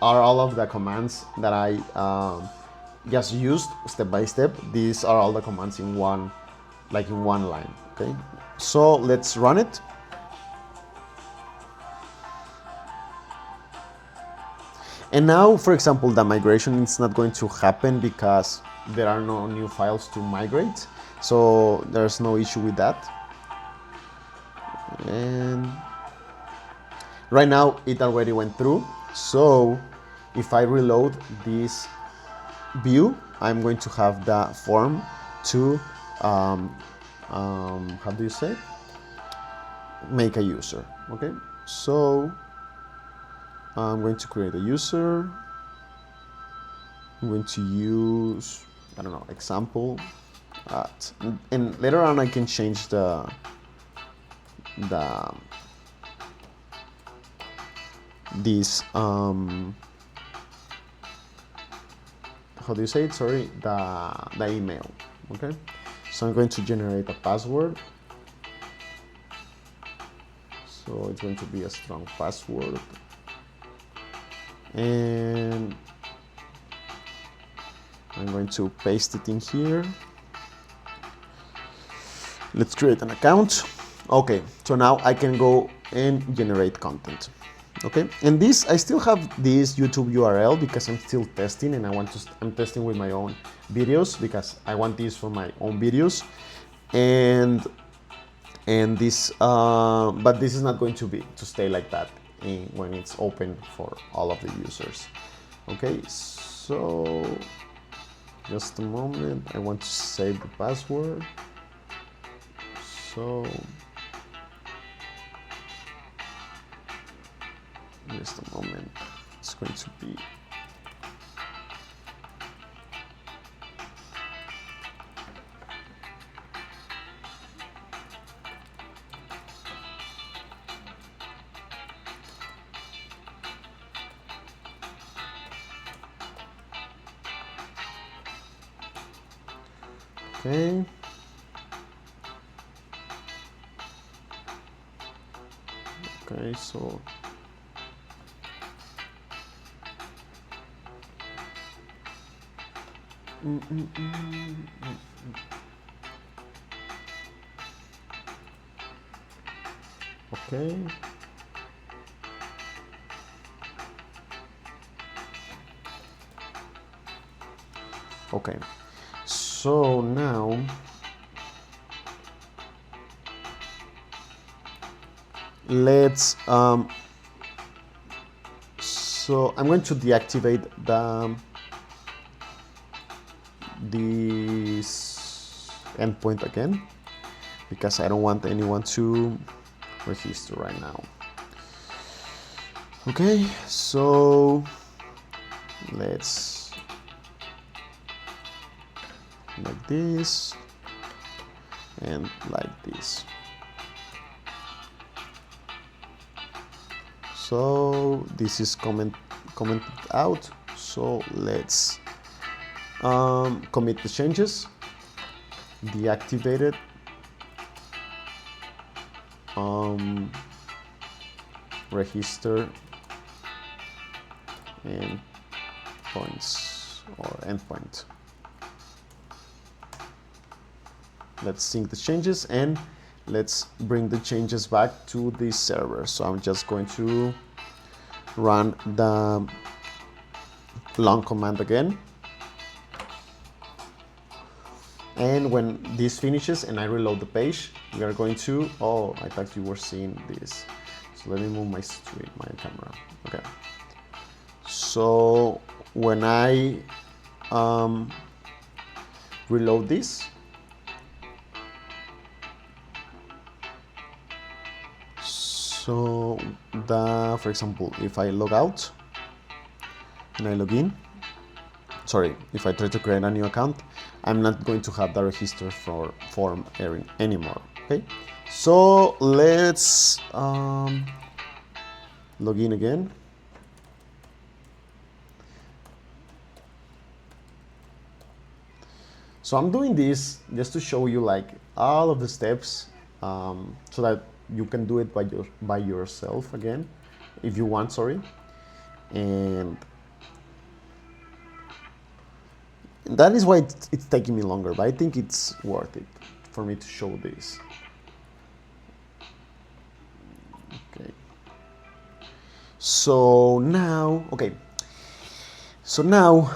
Are all of the commands that I just used step by step. These are all the commands in one line. Okay, so let's run it. And now, for example, the migration is not going to happen because there are no new files to migrate. So there's no issue with that. Right now it already went through. So if I reload this view, I'm going to have the form to how do you say, make a user. Okay, so I'm going to create a user. I'm going to use, I don't know, example at, and later on I can change the this how do you say it, sorry, the email. Okay, so I'm going to generate a password. So it's going to be a strong password, and I'm going to paste it in here. Let's create an account. Okay, so now I can go and generate content. Okay, and this, I still have this YouTube URL because I'm still testing, and I'm testing with my own videos because I want this for my own videos, and this, but this is not going to stay like that when it's open for all of the users. Okay, so just a moment, I want to save the password. So just a moment, it's going to be okay. Okay, so okay. Okay, so now let's so I'm going to deactivate this endpoint again because I don't want anyone to register right now. Okay, so let's like this and like this. So this is commented out. So let's commit the changes, deactivate it, register and points or endpoint. Let's sync the changes and let's bring the changes back to the server. So I'm just going to run the long command again. And when this finishes and I reload the page, we are going to, oh, I thought you were seeing this. So let me move my stream, my camera. Okay. So when I reload this, so for example, if I log out and I log in, sorry, if I try to create a new account, I'm not going to have the register form anymore. Okay, so let's log in again. So I'm doing this just to show you like all of the steps, so that you can do it by yourself again, if you want. Sorry, and that is why it's taking me longer, but I think it's worth it for me to show this. Okay. So now, okay. So now,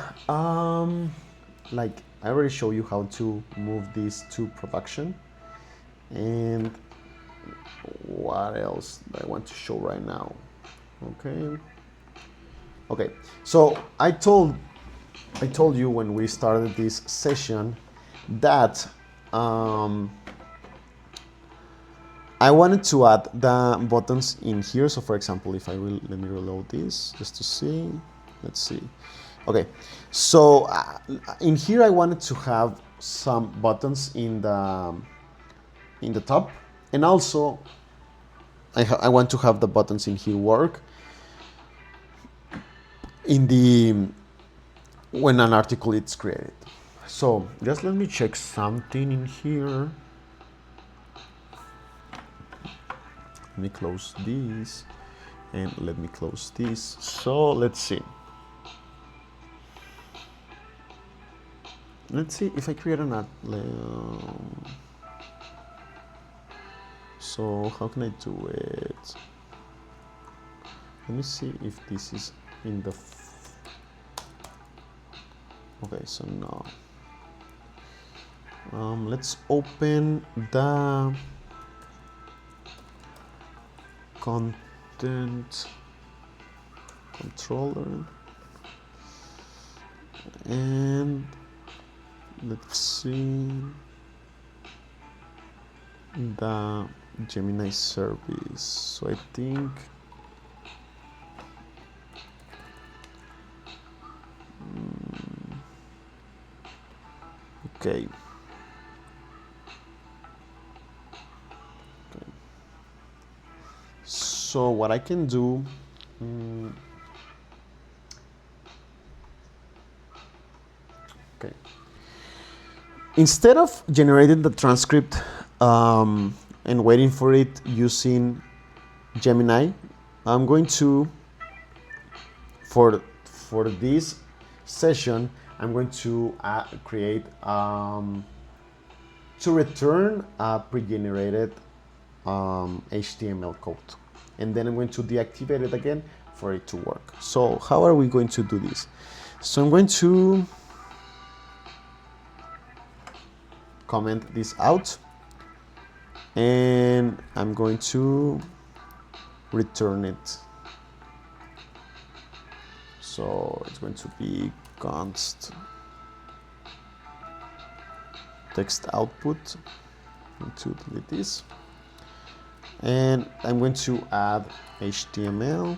like I already showed you how to move this to production, and what else do I want to show right now? Okay. Okay. So I told you when we started this session that I wanted to add the buttons in here. So for example, if I will, let me reload this just to see. Let's see. Okay, so in here I wanted to have some buttons in the top, and also I want to have the buttons in here work in the when an article is created. So just let me check something in here. Let me close this and let me close this. So let's see. Let's see if I create an ad. So how can I do it? Let me see if this is in the. Okay, so no. Let's open the content controller and let's see the Gemini service. So I think okay. So what I can do, okay. Instead of generating the transcript and waiting for it using Gemini, I'm going to, for this session, I'm going to create to return a pre-generated HTML code, and then I'm going to deactivate it again for it to work. So how are we going to do this? So I'm going to comment this out and I'm going to return it. So it's going to be const text output. I'm going to delete this. And I'm going to add HTML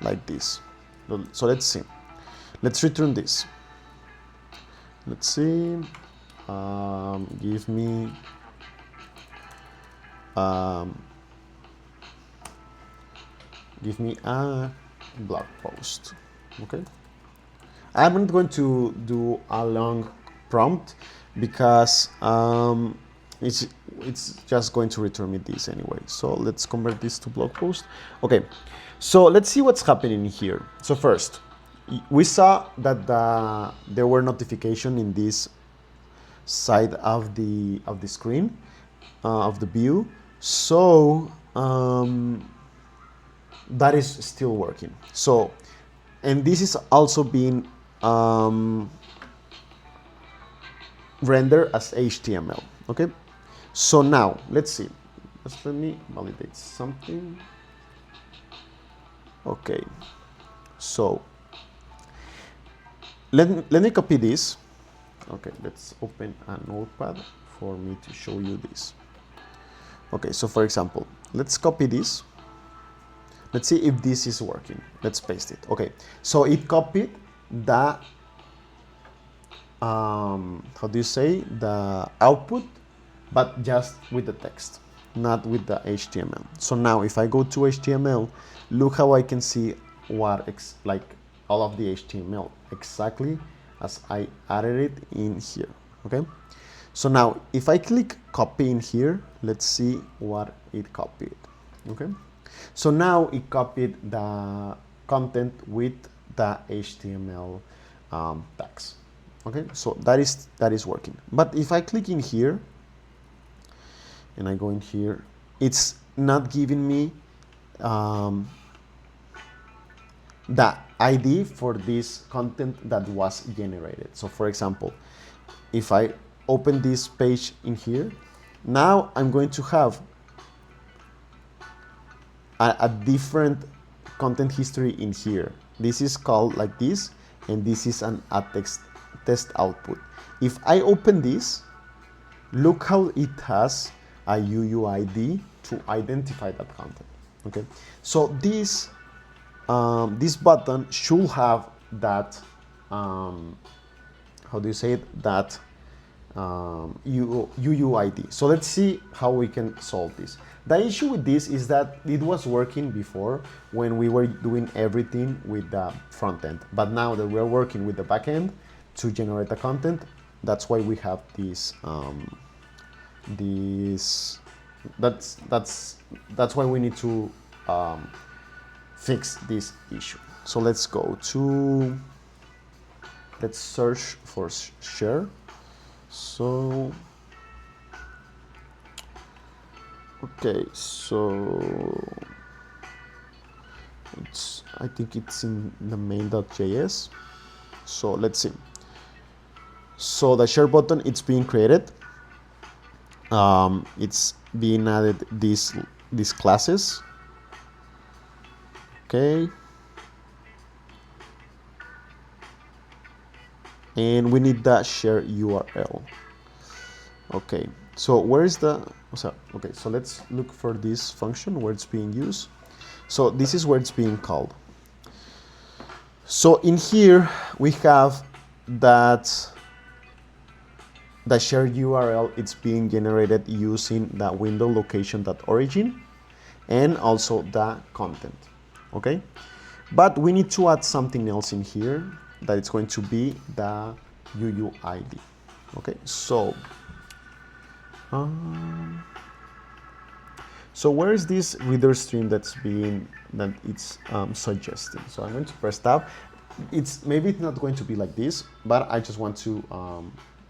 like this. So let's see. Let's return this. Let's see. Give me a blog post. Okay. I'm not going to do a long prompt because it's just going to return me this anyway. So let's convert this to blog post. Okay, so let's see what's happening here. So first, we saw that there were notifications in this side of the screen of the view. So that is still working. So, and this is also being rendered as HTML. Okay. So now let's see. Let me validate something. Okay. So let me copy this. Okay, let's open a notepad for me to show you this. Okay, so for example, let's copy this. Let's see if this is working. Let's paste it. Okay, so it copied the how do you say, the output, but just with the text, not with the HTML. So now if I go to HTML, look how I can see what like all of the HTML exactly as I added it in here. Okay, so now if I click copy in here, let's see what it copied. Okay, so now it copied the content with the HTML tags. Okay, so that is working. But if I click in here and I go in here, it's not giving me the ID for this content that was generated. So for example, if I open this page in here, now I'm going to have a different content history in here. This is called like this, and this is an add text test output. If I open this, look how it has a UUID to identify that content. Okay, so this button should have that how do you say it, that UUID. So let's see how we can solve this. The issue with this is that it was working before when we were doing everything with the front end, but now that we're working with the back end to generate the content, that's why we have this that's why we need to fix this issue. So let's search for share. So okay, so I think it's in the main.js. So let's see. So the share button, it's being created. It's being added these classes. Okay. And we need the share URL. Okay, so where is the, okay, so let's look for this function where it's being used. So this is where it's being called. So in here we have that the share URL, it's being generated using the window location.origin and also the content. Okay, but we need to add something else in here, that it's going to be the UUID. Okay, so where is this reader stream that it's suggesting? So I'm going to press tab. Maybe it's not going to be like this, but I just want to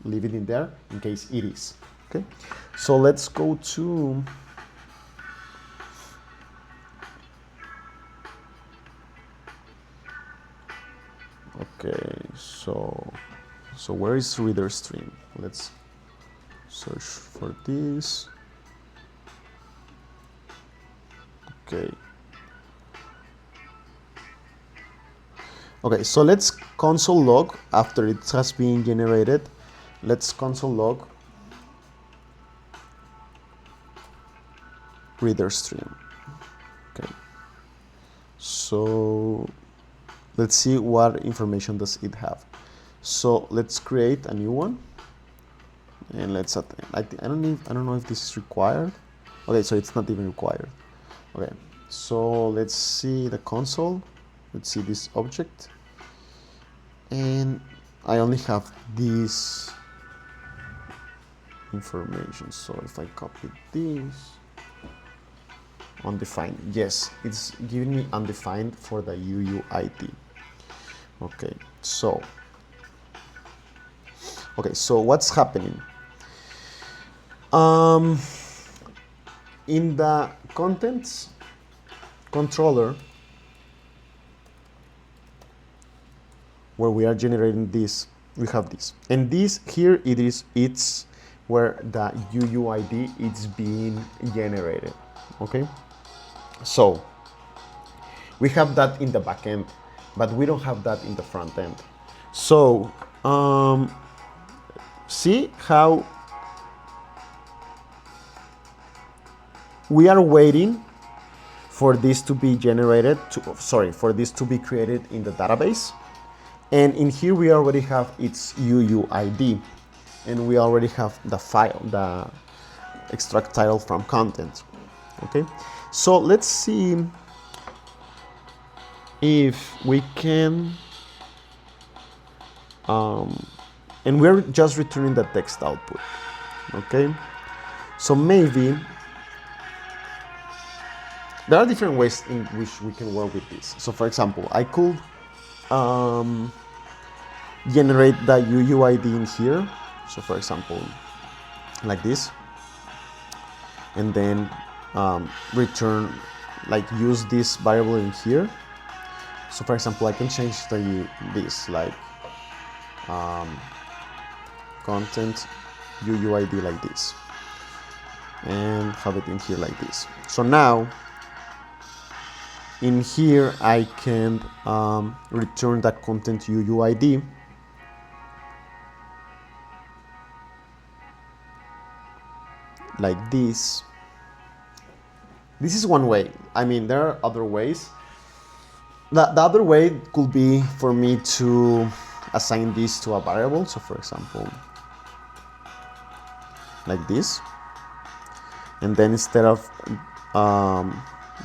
leave it in there in case it is. Okay, so let's go to okay, so where is reader stream? Let's search for this. Okay. Okay, so let's console log after it has been generated. Let's console log reader stream. Okay. So let's see what information does it have. So let's create a new one, and let's I don't know if this is required. Okay, so it's not even required. Okay, so let's see the console. Let's see this object, and I only have this information. So if I copy this, undefined, yes, it's giving me undefined for the UUID. Okay, so what's happening? In the contents controller, where we are generating this, we have this, and this here it's where the UUID is being generated. Okay, so we have that in the back end, but we don't have that in the front end. So see how we are waiting for this to be generated, for this to be created in the database. And in here we already have its UUID, and we already have the file, the extract title from content. Okay, so let's see if we can, and we're just returning the text output. Okay, so maybe there are different ways in which we can work with this. So for example, I could generate the UUID in here. So for example, like this, and then return, like use this variable in here. So for example, I can change this like content UUID like this, and have it in here like this. So now in here I can return the content UUID. Like this. This is one way. I mean, there are other ways. The other way could be for me to assign this to a variable. So for example, like this. And then instead of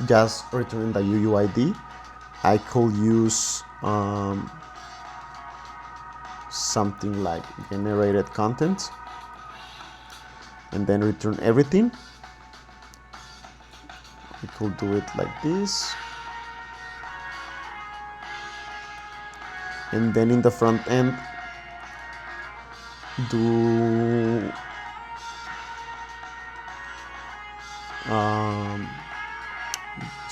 just returning the UUID, I could use something like generated content and then return everything. We could do it like this. And then in the front end, do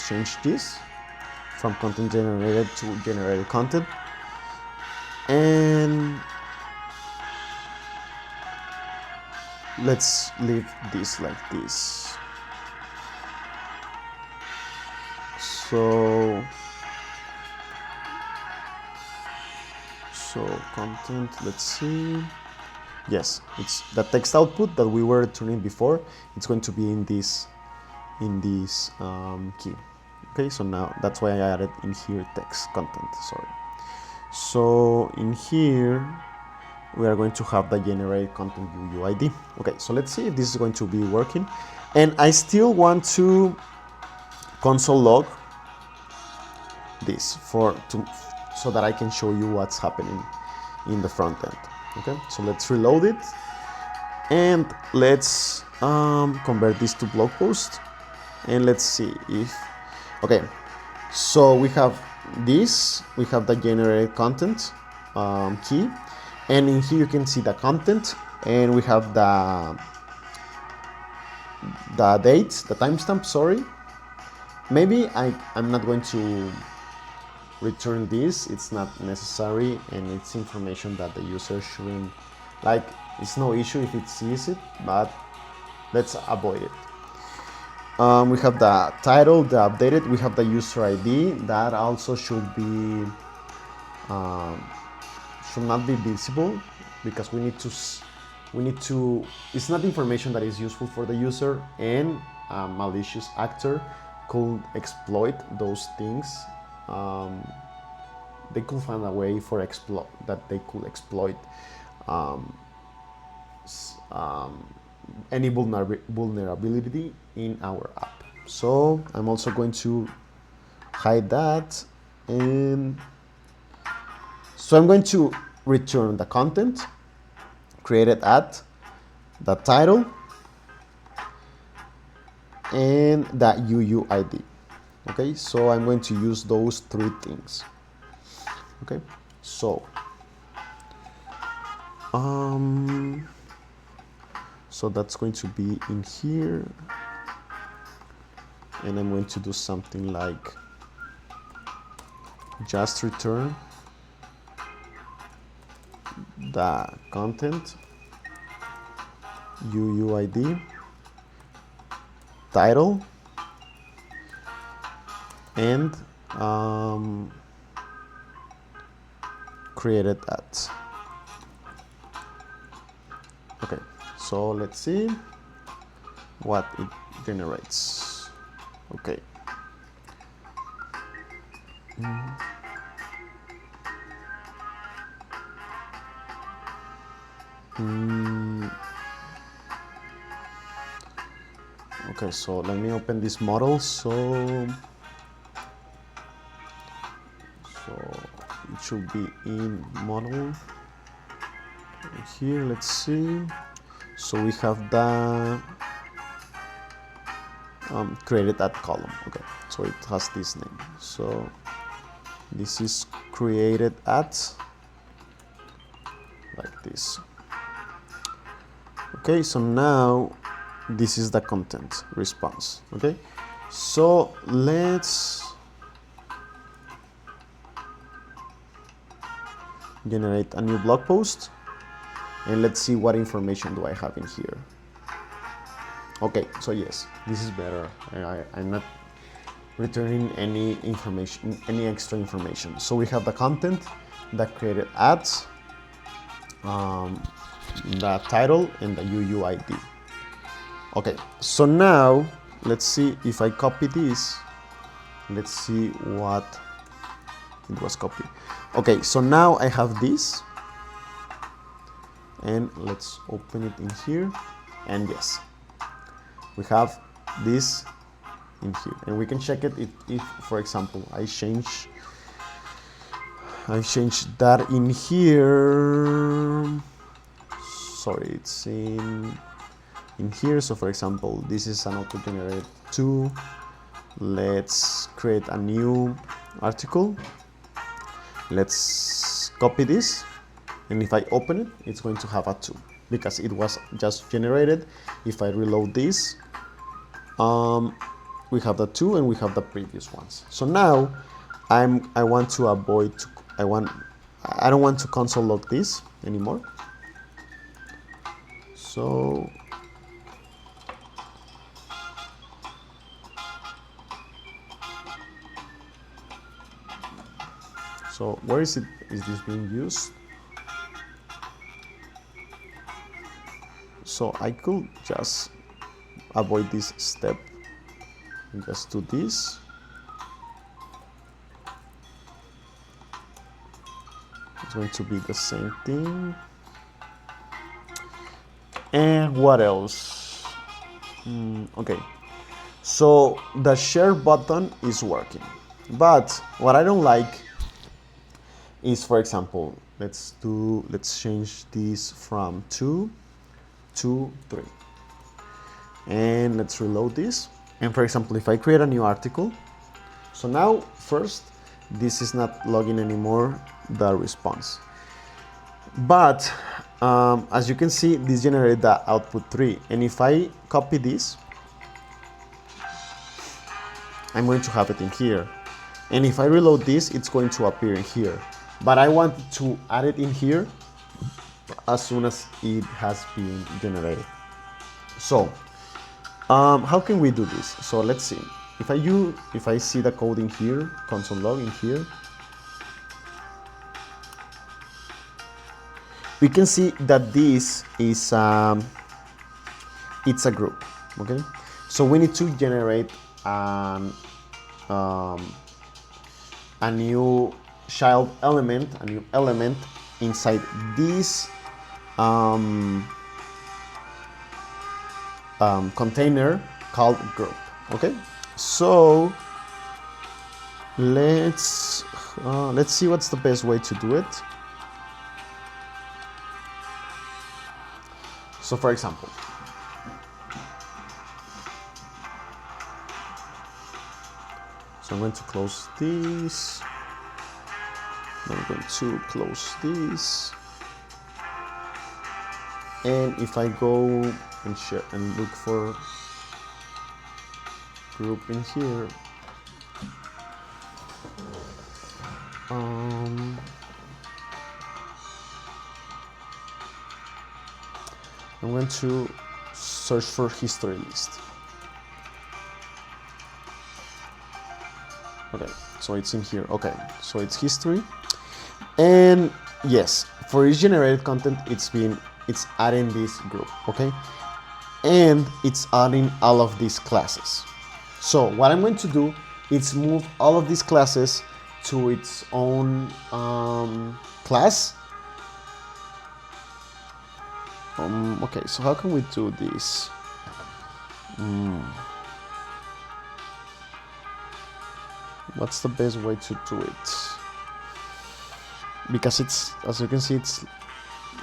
change this from content generated to generated content, and let's leave this like this. So content, let's see. Yes, it's the text output that we were returning before. It's going to be in this key. Okay, so now that's why I added in here text content. Sorry. So in here we are going to have the generate content UUID. Okay, so let's see if this is going to be working. And I still want to console log this so that I can show you what's happening in the front end. Okay, so let's reload it and let's convert this to blog post, and let's see if, okay, so we have this, we have the generated content key, and in here you can see the content, and we have the date, the timestamp. Sorry, maybe I'm not going to return this. It's not necessary, and it's information that the user shouldn't like. It's no issue if it sees it, but let's avoid it. We have the title, the updated, we have the user ID that also should not be visible, because we need to it's not information that is useful for the user, and a malicious actor could exploit those things. They could find a way for that they could exploit any vulnerability in our app. So I'm also going to hide that, and so I'm going to return the content created at the title and the UUID. Okay, so I'm going to use those three things. Okay, so that's going to be in here, and I'm going to do something like just return the content UUID, title, and created at. Okay, so let's see what it generates. Okay. Okay, so let me open this model. So it should be in model here. Let's see. So we have the created at column. Okay, so it has this name. So this is created at, like this. Okay, so now this is the content response. Okay, so let's generate a new blog post, and let's see what information do I have in here. Okay, so yes, this is better. I'm not returning any information, any extra information. So we have the content, the created ads, the title, and the UUID. Okay, so now let's see if I copy this. Let's see what it was copied. Okay, so now I have this, and let's open it in here, and yes, we have this in here, and we can check it if for example I change that in here. Sorry, it's in here. So for example, this is an auto-generated 2. Let's create a new article. Let's copy this, and if I open it, it's going to have a 2 because it was just generated. If I reload this, we have the 2 and we have the previous ones. So now I want to avoid, I don't want to console log this anymore. So where is it? Is this being used? So I could just avoid this step and just do this. It's going to be the same thing. And what else? Okay, so the share button is working, but what I don't like is, for example, let's change this from 2 to 3, and let's reload this. And for example, if I create a new article, so now first this is not logging anymore the response, but as you can see, this generated the output 3, and if I copy this, I'm going to have it in here, and if I reload this, it's going to appear in here. But I want to add it in here as soon as it has been generated. So how can we do this? So let's see. If I see the code in here, console log in here, we can see that this is it's a group. Okay, so we need to generate a new child element, a new element inside this container called group. Okay, so let's see what's the best way to do it. So for example, so I'm going to close this. I'm going to close this, and if I go and share and look for group in here, I'm going to search for history list. Okay, so it's in here. Okay, so it's history. And yes, for each generated content, it's adding this group, okay? And it's adding all of these classes. So what I'm going to do is move all of these classes to its own class. Okay, so how can we do this? What's the best way to do it? Because it's, as you can see, it's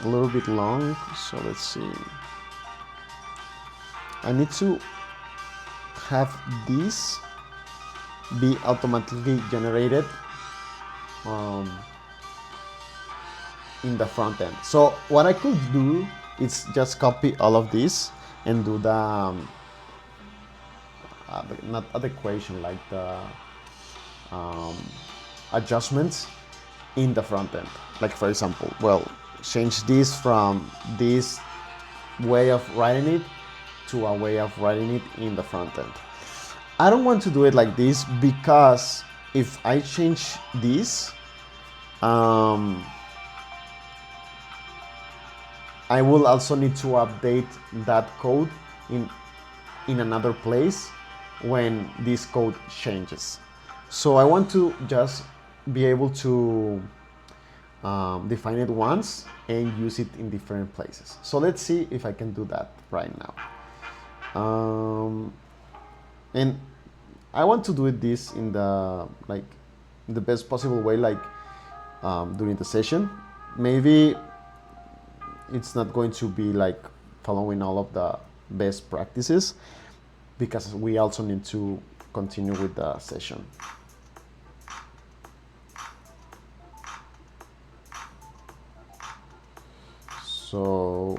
a little bit long, so let's see. I need to have this be automatically generated in the front end. So what I could do is just copy all of this and do the not adequation, like the adjustments in the front end. Like for example, well, change this from this way of writing it to a way of writing it in the front end. I don't want to do it like this because if I change this, I will also need to update that code in another place when this code changes. So I want to just be able to define it once and use it in different places. So let's see if I can do that right now. And I want to do this in the best possible way, during the session. Maybe it's not going to be like following all of the best practices because we also need to continue with the session. So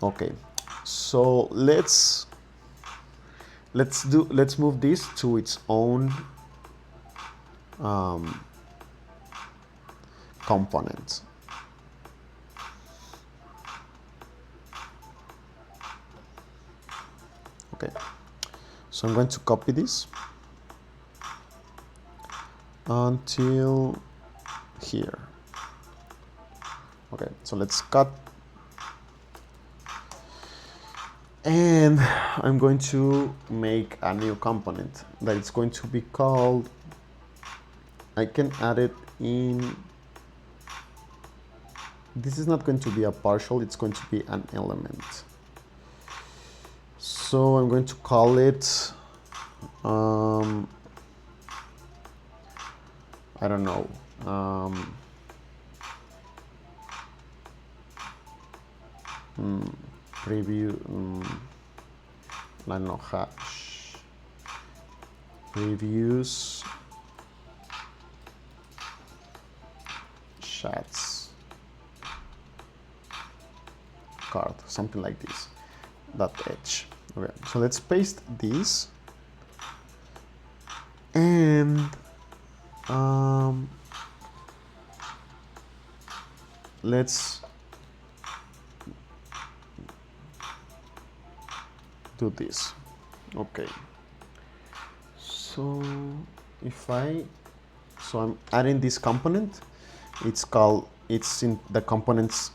okay, so let's move this to its own component. Okay, so I'm going to copy this until here. Okay, so let's cut, and I'm going to make a new component that is going to be called, I can add it in, this is not going to be a partial, it's going to be an element. So I'm going to call it, I don't know, preview, I don't know, hash, previews, chats, card, something like this, .h. Okay, so let's paste this, and let's do this. Okay, so I'm adding this component. It's in the components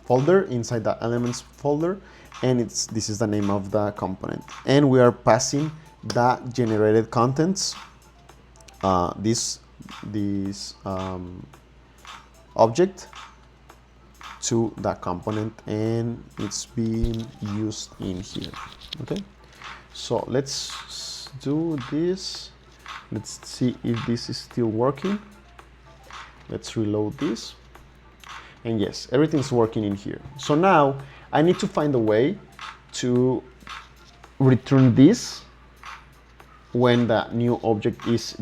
folder inside the elements folder, and this is the name of the component, and we are passing the generated contents, this object, to the component, and it's being used in here. Okay, so let's do this. Let's see if this is still working. Let's reload this, and yes, everything's working in here. So now I need to find a way to return this when the new object is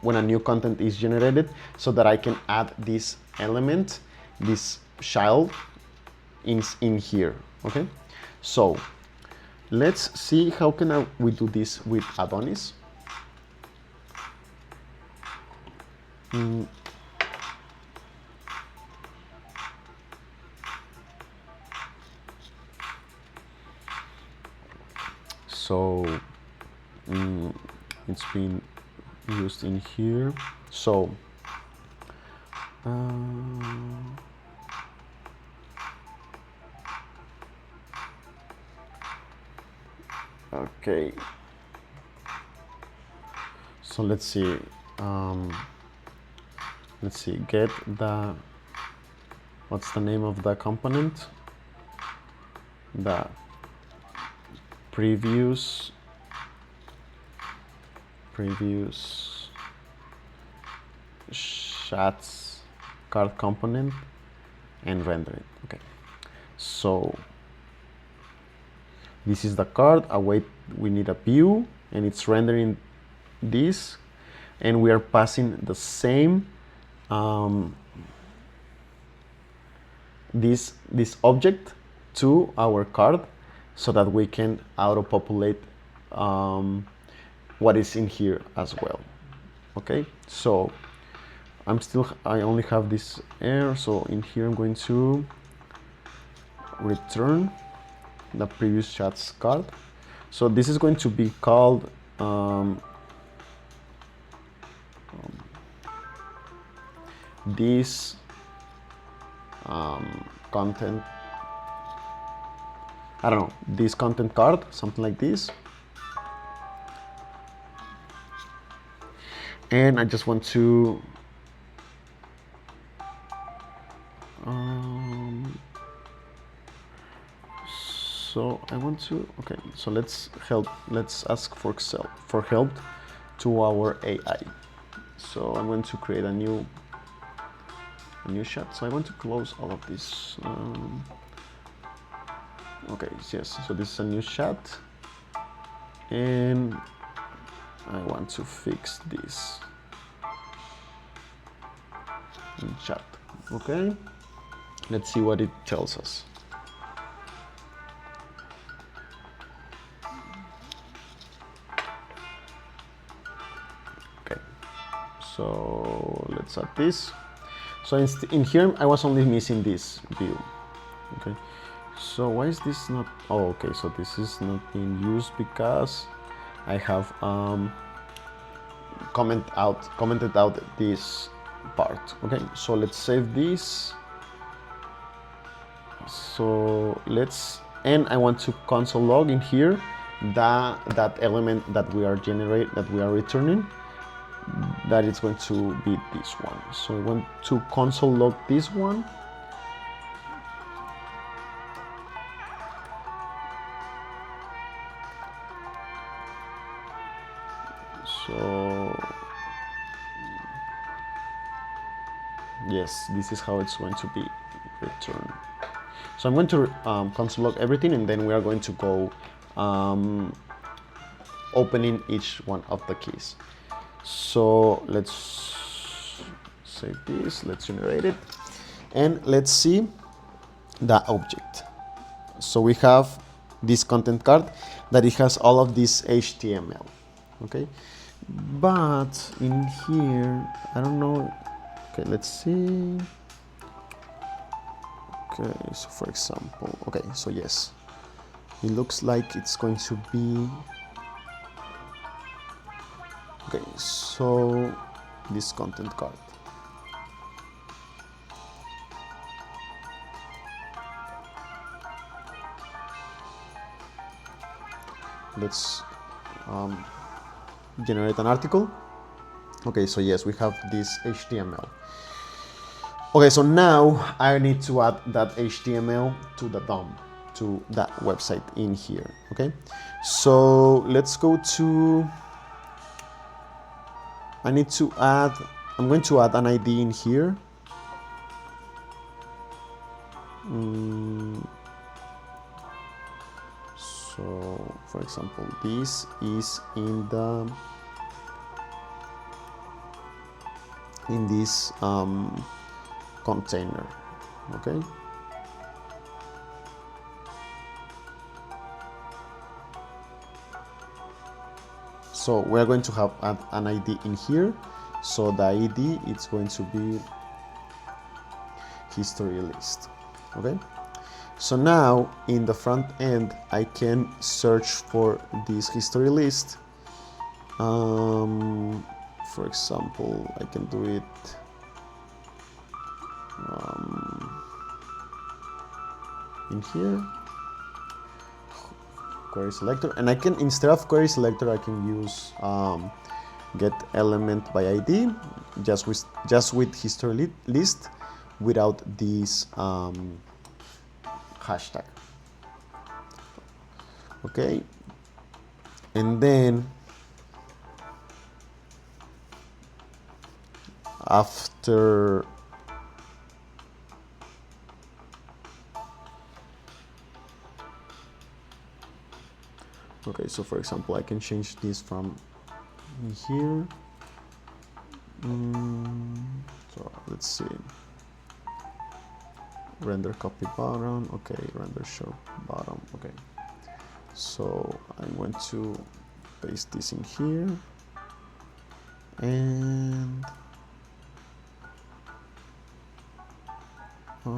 when a new content is generated, so that I can add this element, this child, in here. Okay, so let's see how can we do this with Adonis. So it's been used in here. So okay, so let's see, get the, what's the name of the component? The previous shots card component, and render it. Okay, so this is the card. Await, we need a view, and it's rendering this, and we are passing the same this object to our card, so that we can auto-populate what is in here as well. Okay, so I only have this error, so in here I'm going to return the previous chat's card. So this is going to be called this content, I don't know, this content card, something like this. And I just want to so I want to, okay, so let's ask for help to our AI. So I'm going to create a new chat. So I want to close all of this. Okay, yes, so this is a new chat, and I want to fix this in chat. Okay, let's see what it tells us. Okay, so let's add this. So in here I was only missing this view. Okay, so why is this not, oh okay, so this is not being used because I have commented out this part. Okay, so let's save this. So and I want to console log in here that element that we are returning, that it's going to be this one. So I want to console log this one. So yes, this is how it's going to be returned. So I'm going to console log everything, and then we are going to go opening each one of the keys. So let's save this, let's generate it, and let's see the object. So we have this content card that it has all of this HTML. Okay, but in here I don't know. Okay, let's see. Okay, so for example, okay, so yes, it looks like it's going to be, okay, so this content card. Let's generate an article. Okay, so yes, we have this HTML. Okay, so now I need to add that HTML to the DOM, to that website in here. Okay, so let's go to, I'm going to add an ID in here. So for example, this is in this container. Okay, so we're going to have an ID in here. So the ID, it's going to be history list. Okay, so now in the front end I can search for this history list. For example, I can do it in here, query selector, and I can, instead of query selector, I can use get element by ID, just with history list without this hashtag. Okay, and then after okay, so for example, I can change this from here. So let's see, render copy bottom. Okay, render show bottom. Okay, so I'm going to paste this in here, and I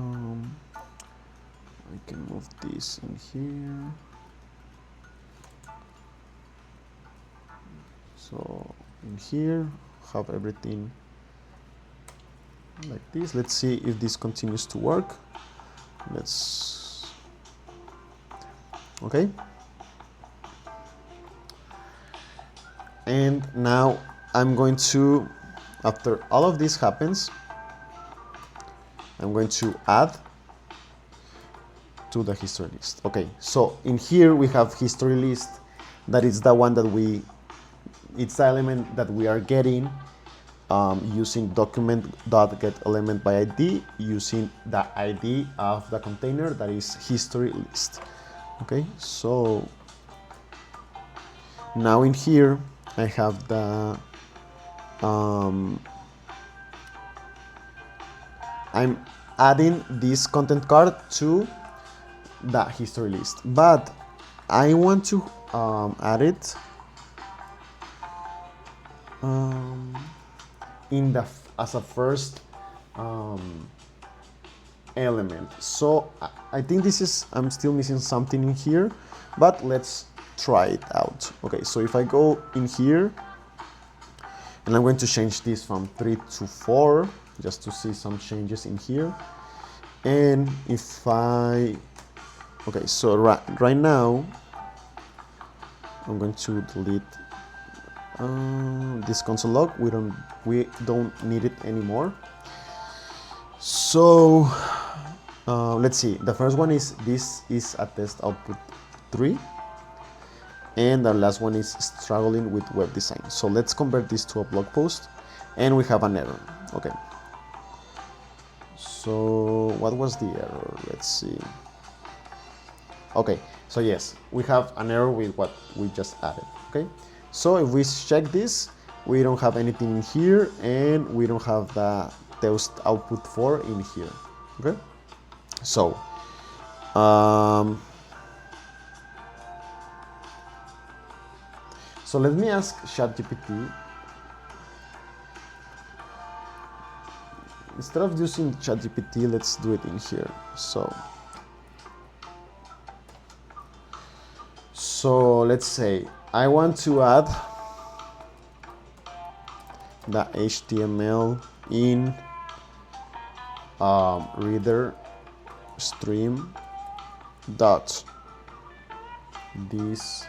can move this in here. So in here, have everything like this. Let's see if this continues to work. Okay. And now I'm going to, after all of this happens, I'm going to add to the history list. Okay, so in here we have history list. That is the one that it's the element that we are getting using document.getElementById by ID, using the ID of the container, that is history list. Okay, so now in here I have the I'm adding this content card to the history list, but I want to add it as a first element. So I think I'm still missing something in here, but let's try it out. Okay, so if I go in here, and I'm going to change this from 3 to 4, just to see some changes in here. And if okay, so right now, I'm going to delete this console log. We don't need it anymore. So let's see. The first one is this is a test output 3, and the last one is struggling with web design. So let's convert this to a blog post, and we have an error. Okay. So what was the error? Let's see. Okay, so yes, we have an error with what we just added. Okay, so if we check this, we don't have anything in here, and we don't have the test output 4 in here. Okay, so so let me ask ChatGPT. Instead of using ChatGPT, let's do it in here. So let's say I want to add the HTML in reader stream dot this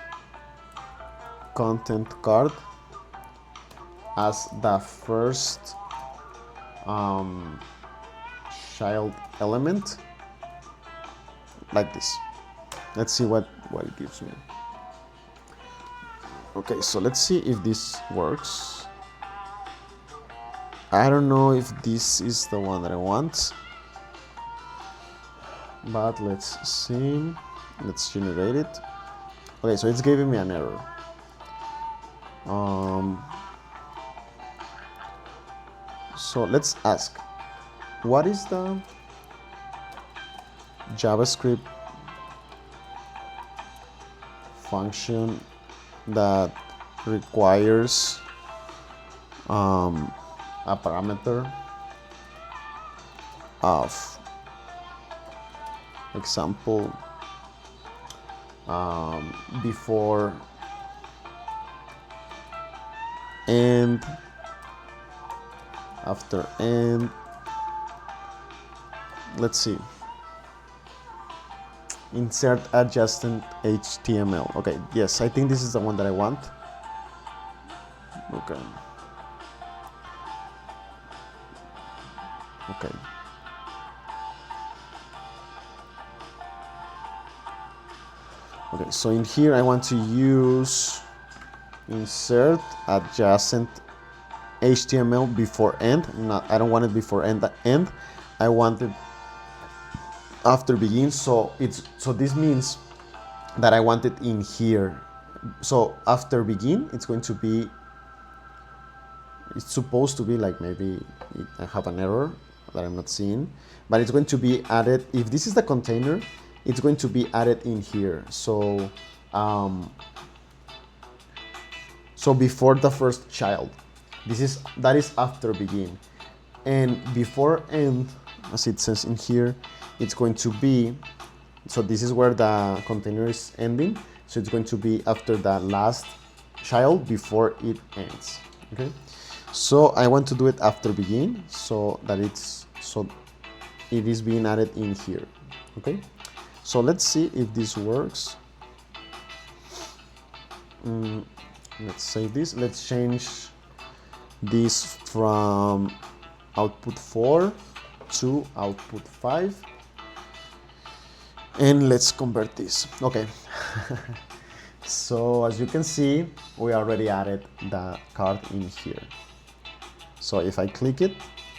content card as the first child element, like this. Let's see what it gives me. Okay, so let's see if this works. I don't know if this is the one that I want, but let's see. Let's generate it. Okay, so it's giving me an error. So let's ask, what is the JavaScript function that requires a parameter of example before and after and. Let's see, insert adjacent HTML. Okay, yes, I think this is the one that I want. Okay. Okay, so in here I want to use insert adjacent HTML before end. I don't want it before end. I want it after begin. So this means that I want it in here. So after begin, it's supposed to be like, maybe I have an error that I'm not seeing, but it's going to be added. If this is the container, it's going to be added in here. So so before the first child, that is after begin, and before end, as it says in here, it's going to be, so this is where the container is ending, so it's going to be after the last child before it ends. Okay, so I want to do it after begin, so that it is being added in here. Okay, so let's see if this works. Let's save this. Let's change this from output 4 to output 5, and let's convert this. Okay. So as you can see, we already added the card in here. So if I click it,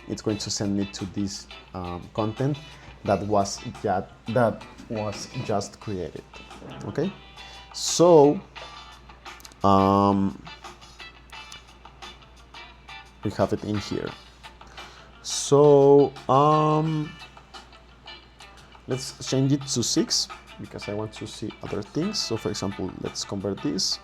it's going to send me to this content that was just created. Okay, so we have it in here. So let's change it to 6 because I want to see other things. So for example, let's convert this,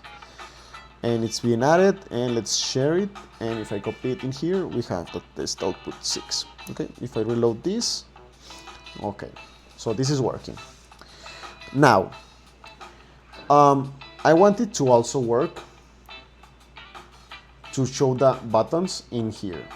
and it's being added, and let's share it, and if I copy it in here, we have the test output 6. Okay, if I reload this, okay, so this is working. Now I want it to also work to show the buttons in here.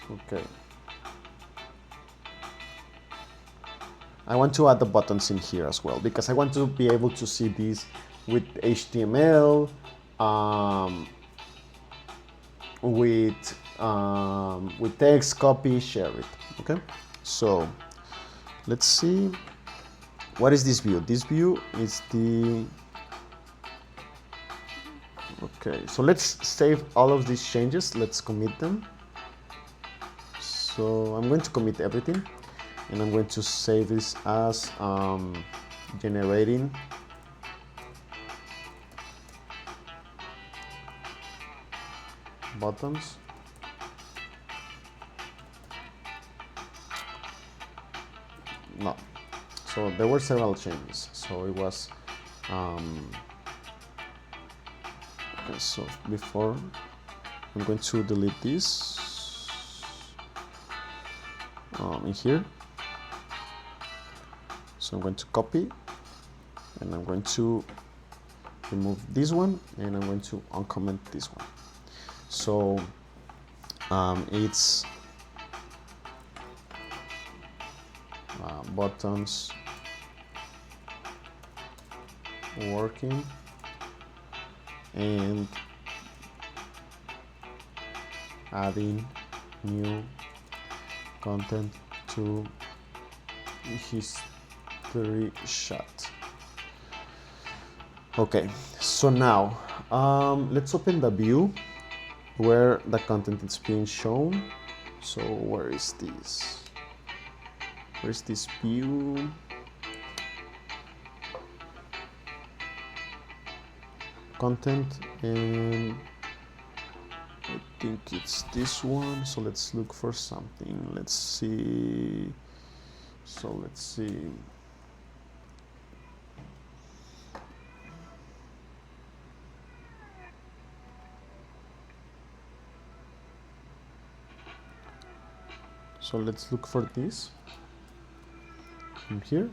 Okay, I want to add the buttons in here as well because I want to be able to see these with HTML, with text, copy, share it. Okay, so let's see, what is this view? This view is the, okay, so let's save all of these changes. Let's commit them. So I'm going to commit everything, and I'm going to save this as generating buttons. No, so there were several changes. So it was okay, so before, I'm going to delete this in here. So I'm going to copy, and I'm going to remove this one, and I'm going to uncomment this one. So it's buttons working, and adding new content to history shot. Okay, so now let's open the view where the content is being shown. So where is this? Where's this view? Content, and I think it's this one. So let's look for something. Let's see. So let's see. So let's look for this in here.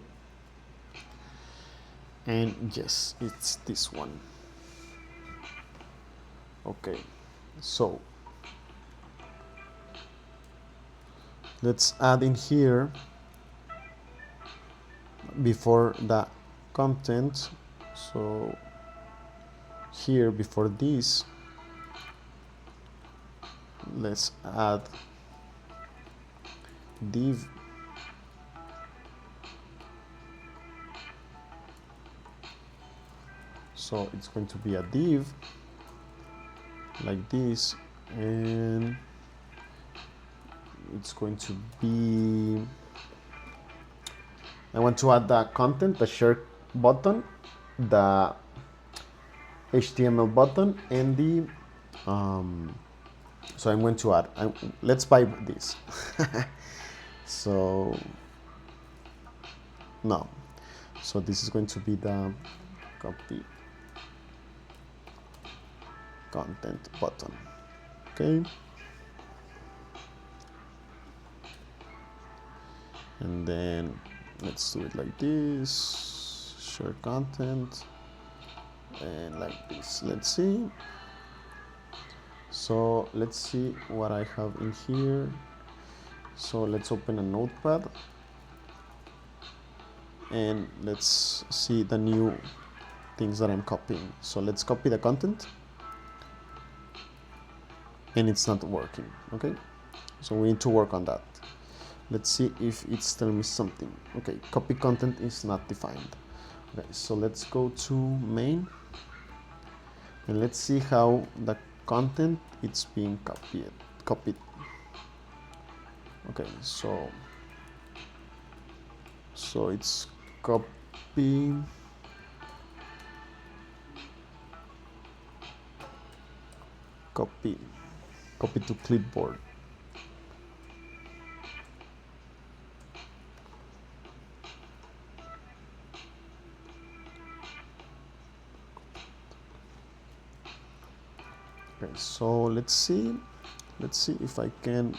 And yes, it's this one. Okay, so let's add in here before the content. So here before this, let's add div. So it's going to be a div like this, and it's going to be, I want to add the content, the share button, the HTML button, and the so I'm going to add, let's buy this. So no, So this is going to be the copy content button. Okay. And then let's do it like this, share content, and like this. Let's see. So let's see what I have in here. So let's open a notepad and let's see the new things that I'm copying. So let's copy the content, and it's not working. Okay, so we need to work on that. Let's see if it's telling me something. Okay, copy content is not defined. Okay, so let's go to main and let's see how the content it's being copied. Okay, so it's copy to clipboard. Okay, so let's see if I can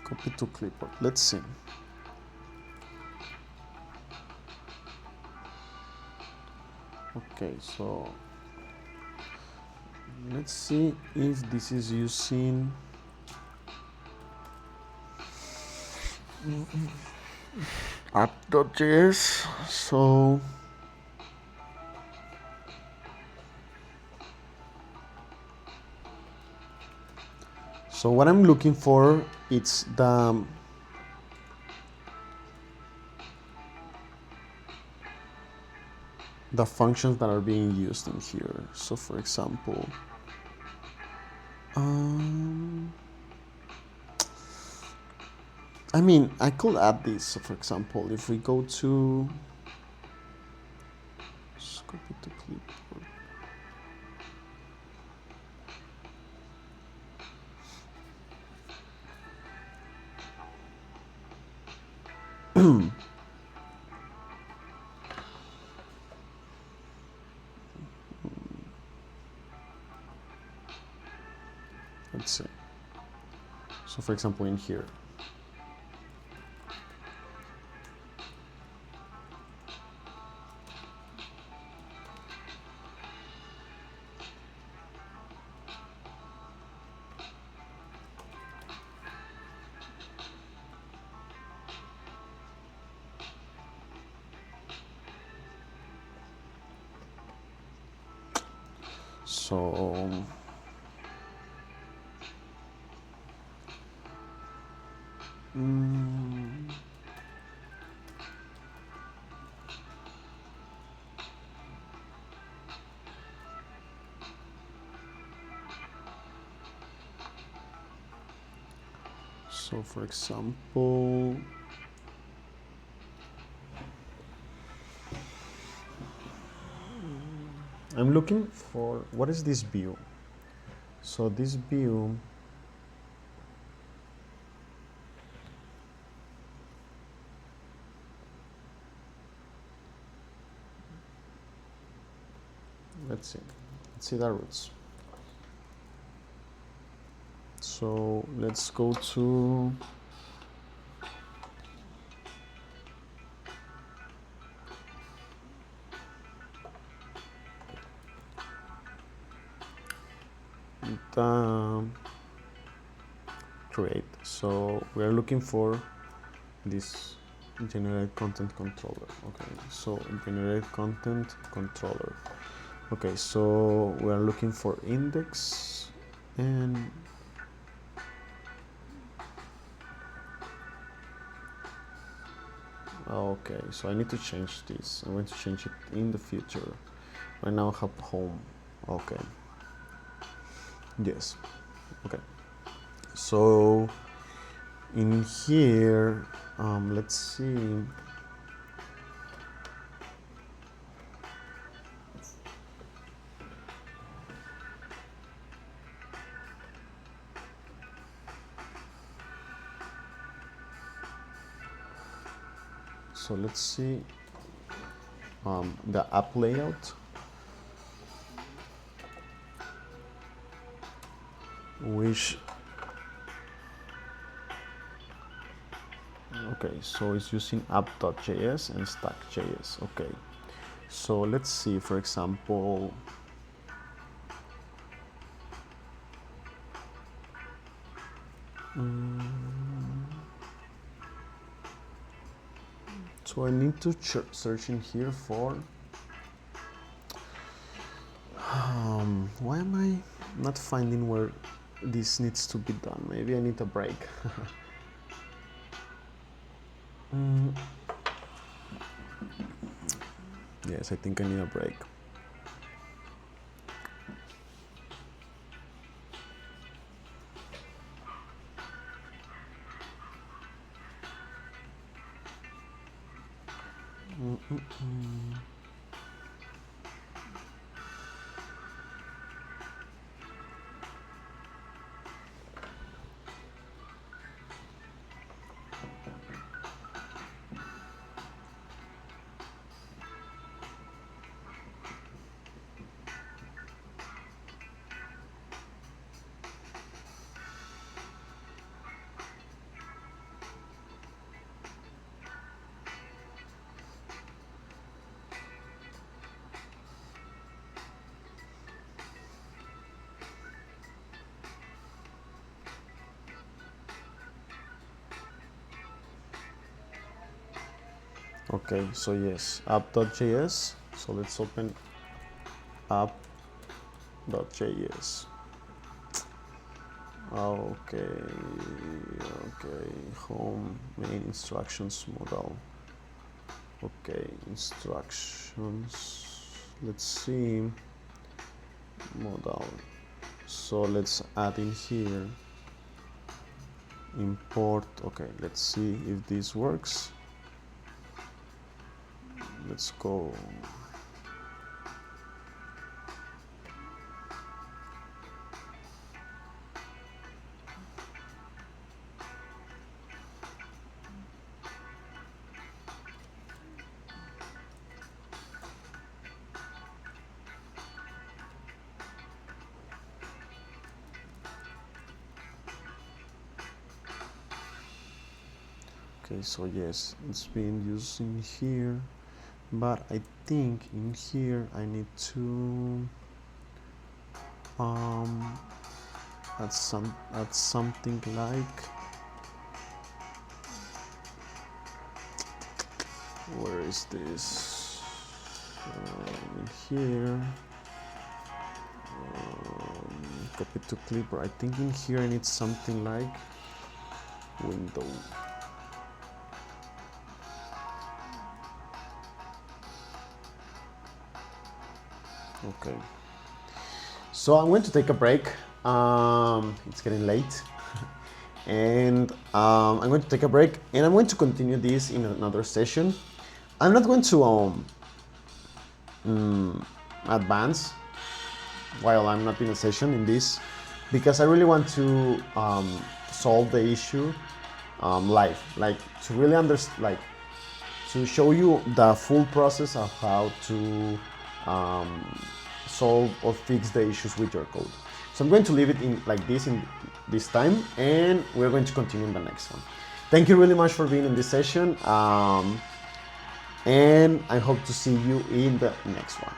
copy to clipboard. Let's see. Okay, so let's see if this is using app.js. So what I'm looking for, it's the functions that are being used in here. So for example, I mean, I could add this. So for example, if we go to copy to clipboard. Let's see. So for example, in here, so for example, I'm looking for, what is this view? So this view, let's see the roots. So let's go to the create. So we're looking for this generate content controller. Okay, so generate content controller. Okay, so we're looking for index, and okay, so I need to change this. I'm going to change it in the future. Right now I have home. Okay. Yes. Okay. So in here, let's see. so let's see the app layout. Okay, so it's using app.js and stack.js. Okay, so let's see, for example, so I need to search in here for why am I not finding where this needs to be done? Maybe I need a break. Yes, I think I need a break. Okay, so yes, app.js. So let's open app.js. Okay, home, main instructions modal. Okay, instructions. Let's see, modal. So let's add in here, import. Okay, let's see if this works. Let's go. Okay, so yes, it's being used in here, but I think in here I need to add something like, where is this? In here, copy to clipboard. I think in here I need something like window. Okay, so I'm going to take a break. It's getting late, and I'm going to take a break, and I'm going to continue this in another session. I'm not going to advance while I'm not in a session in this, because I really want to solve the issue live, like to really understand, like to show you the full process of how to solve or fix the issues with your code. So I'm going to leave it in like this in this time, and we're going to continue in the next one. Thank you really much for being in this session, and I hope to see you in the next one.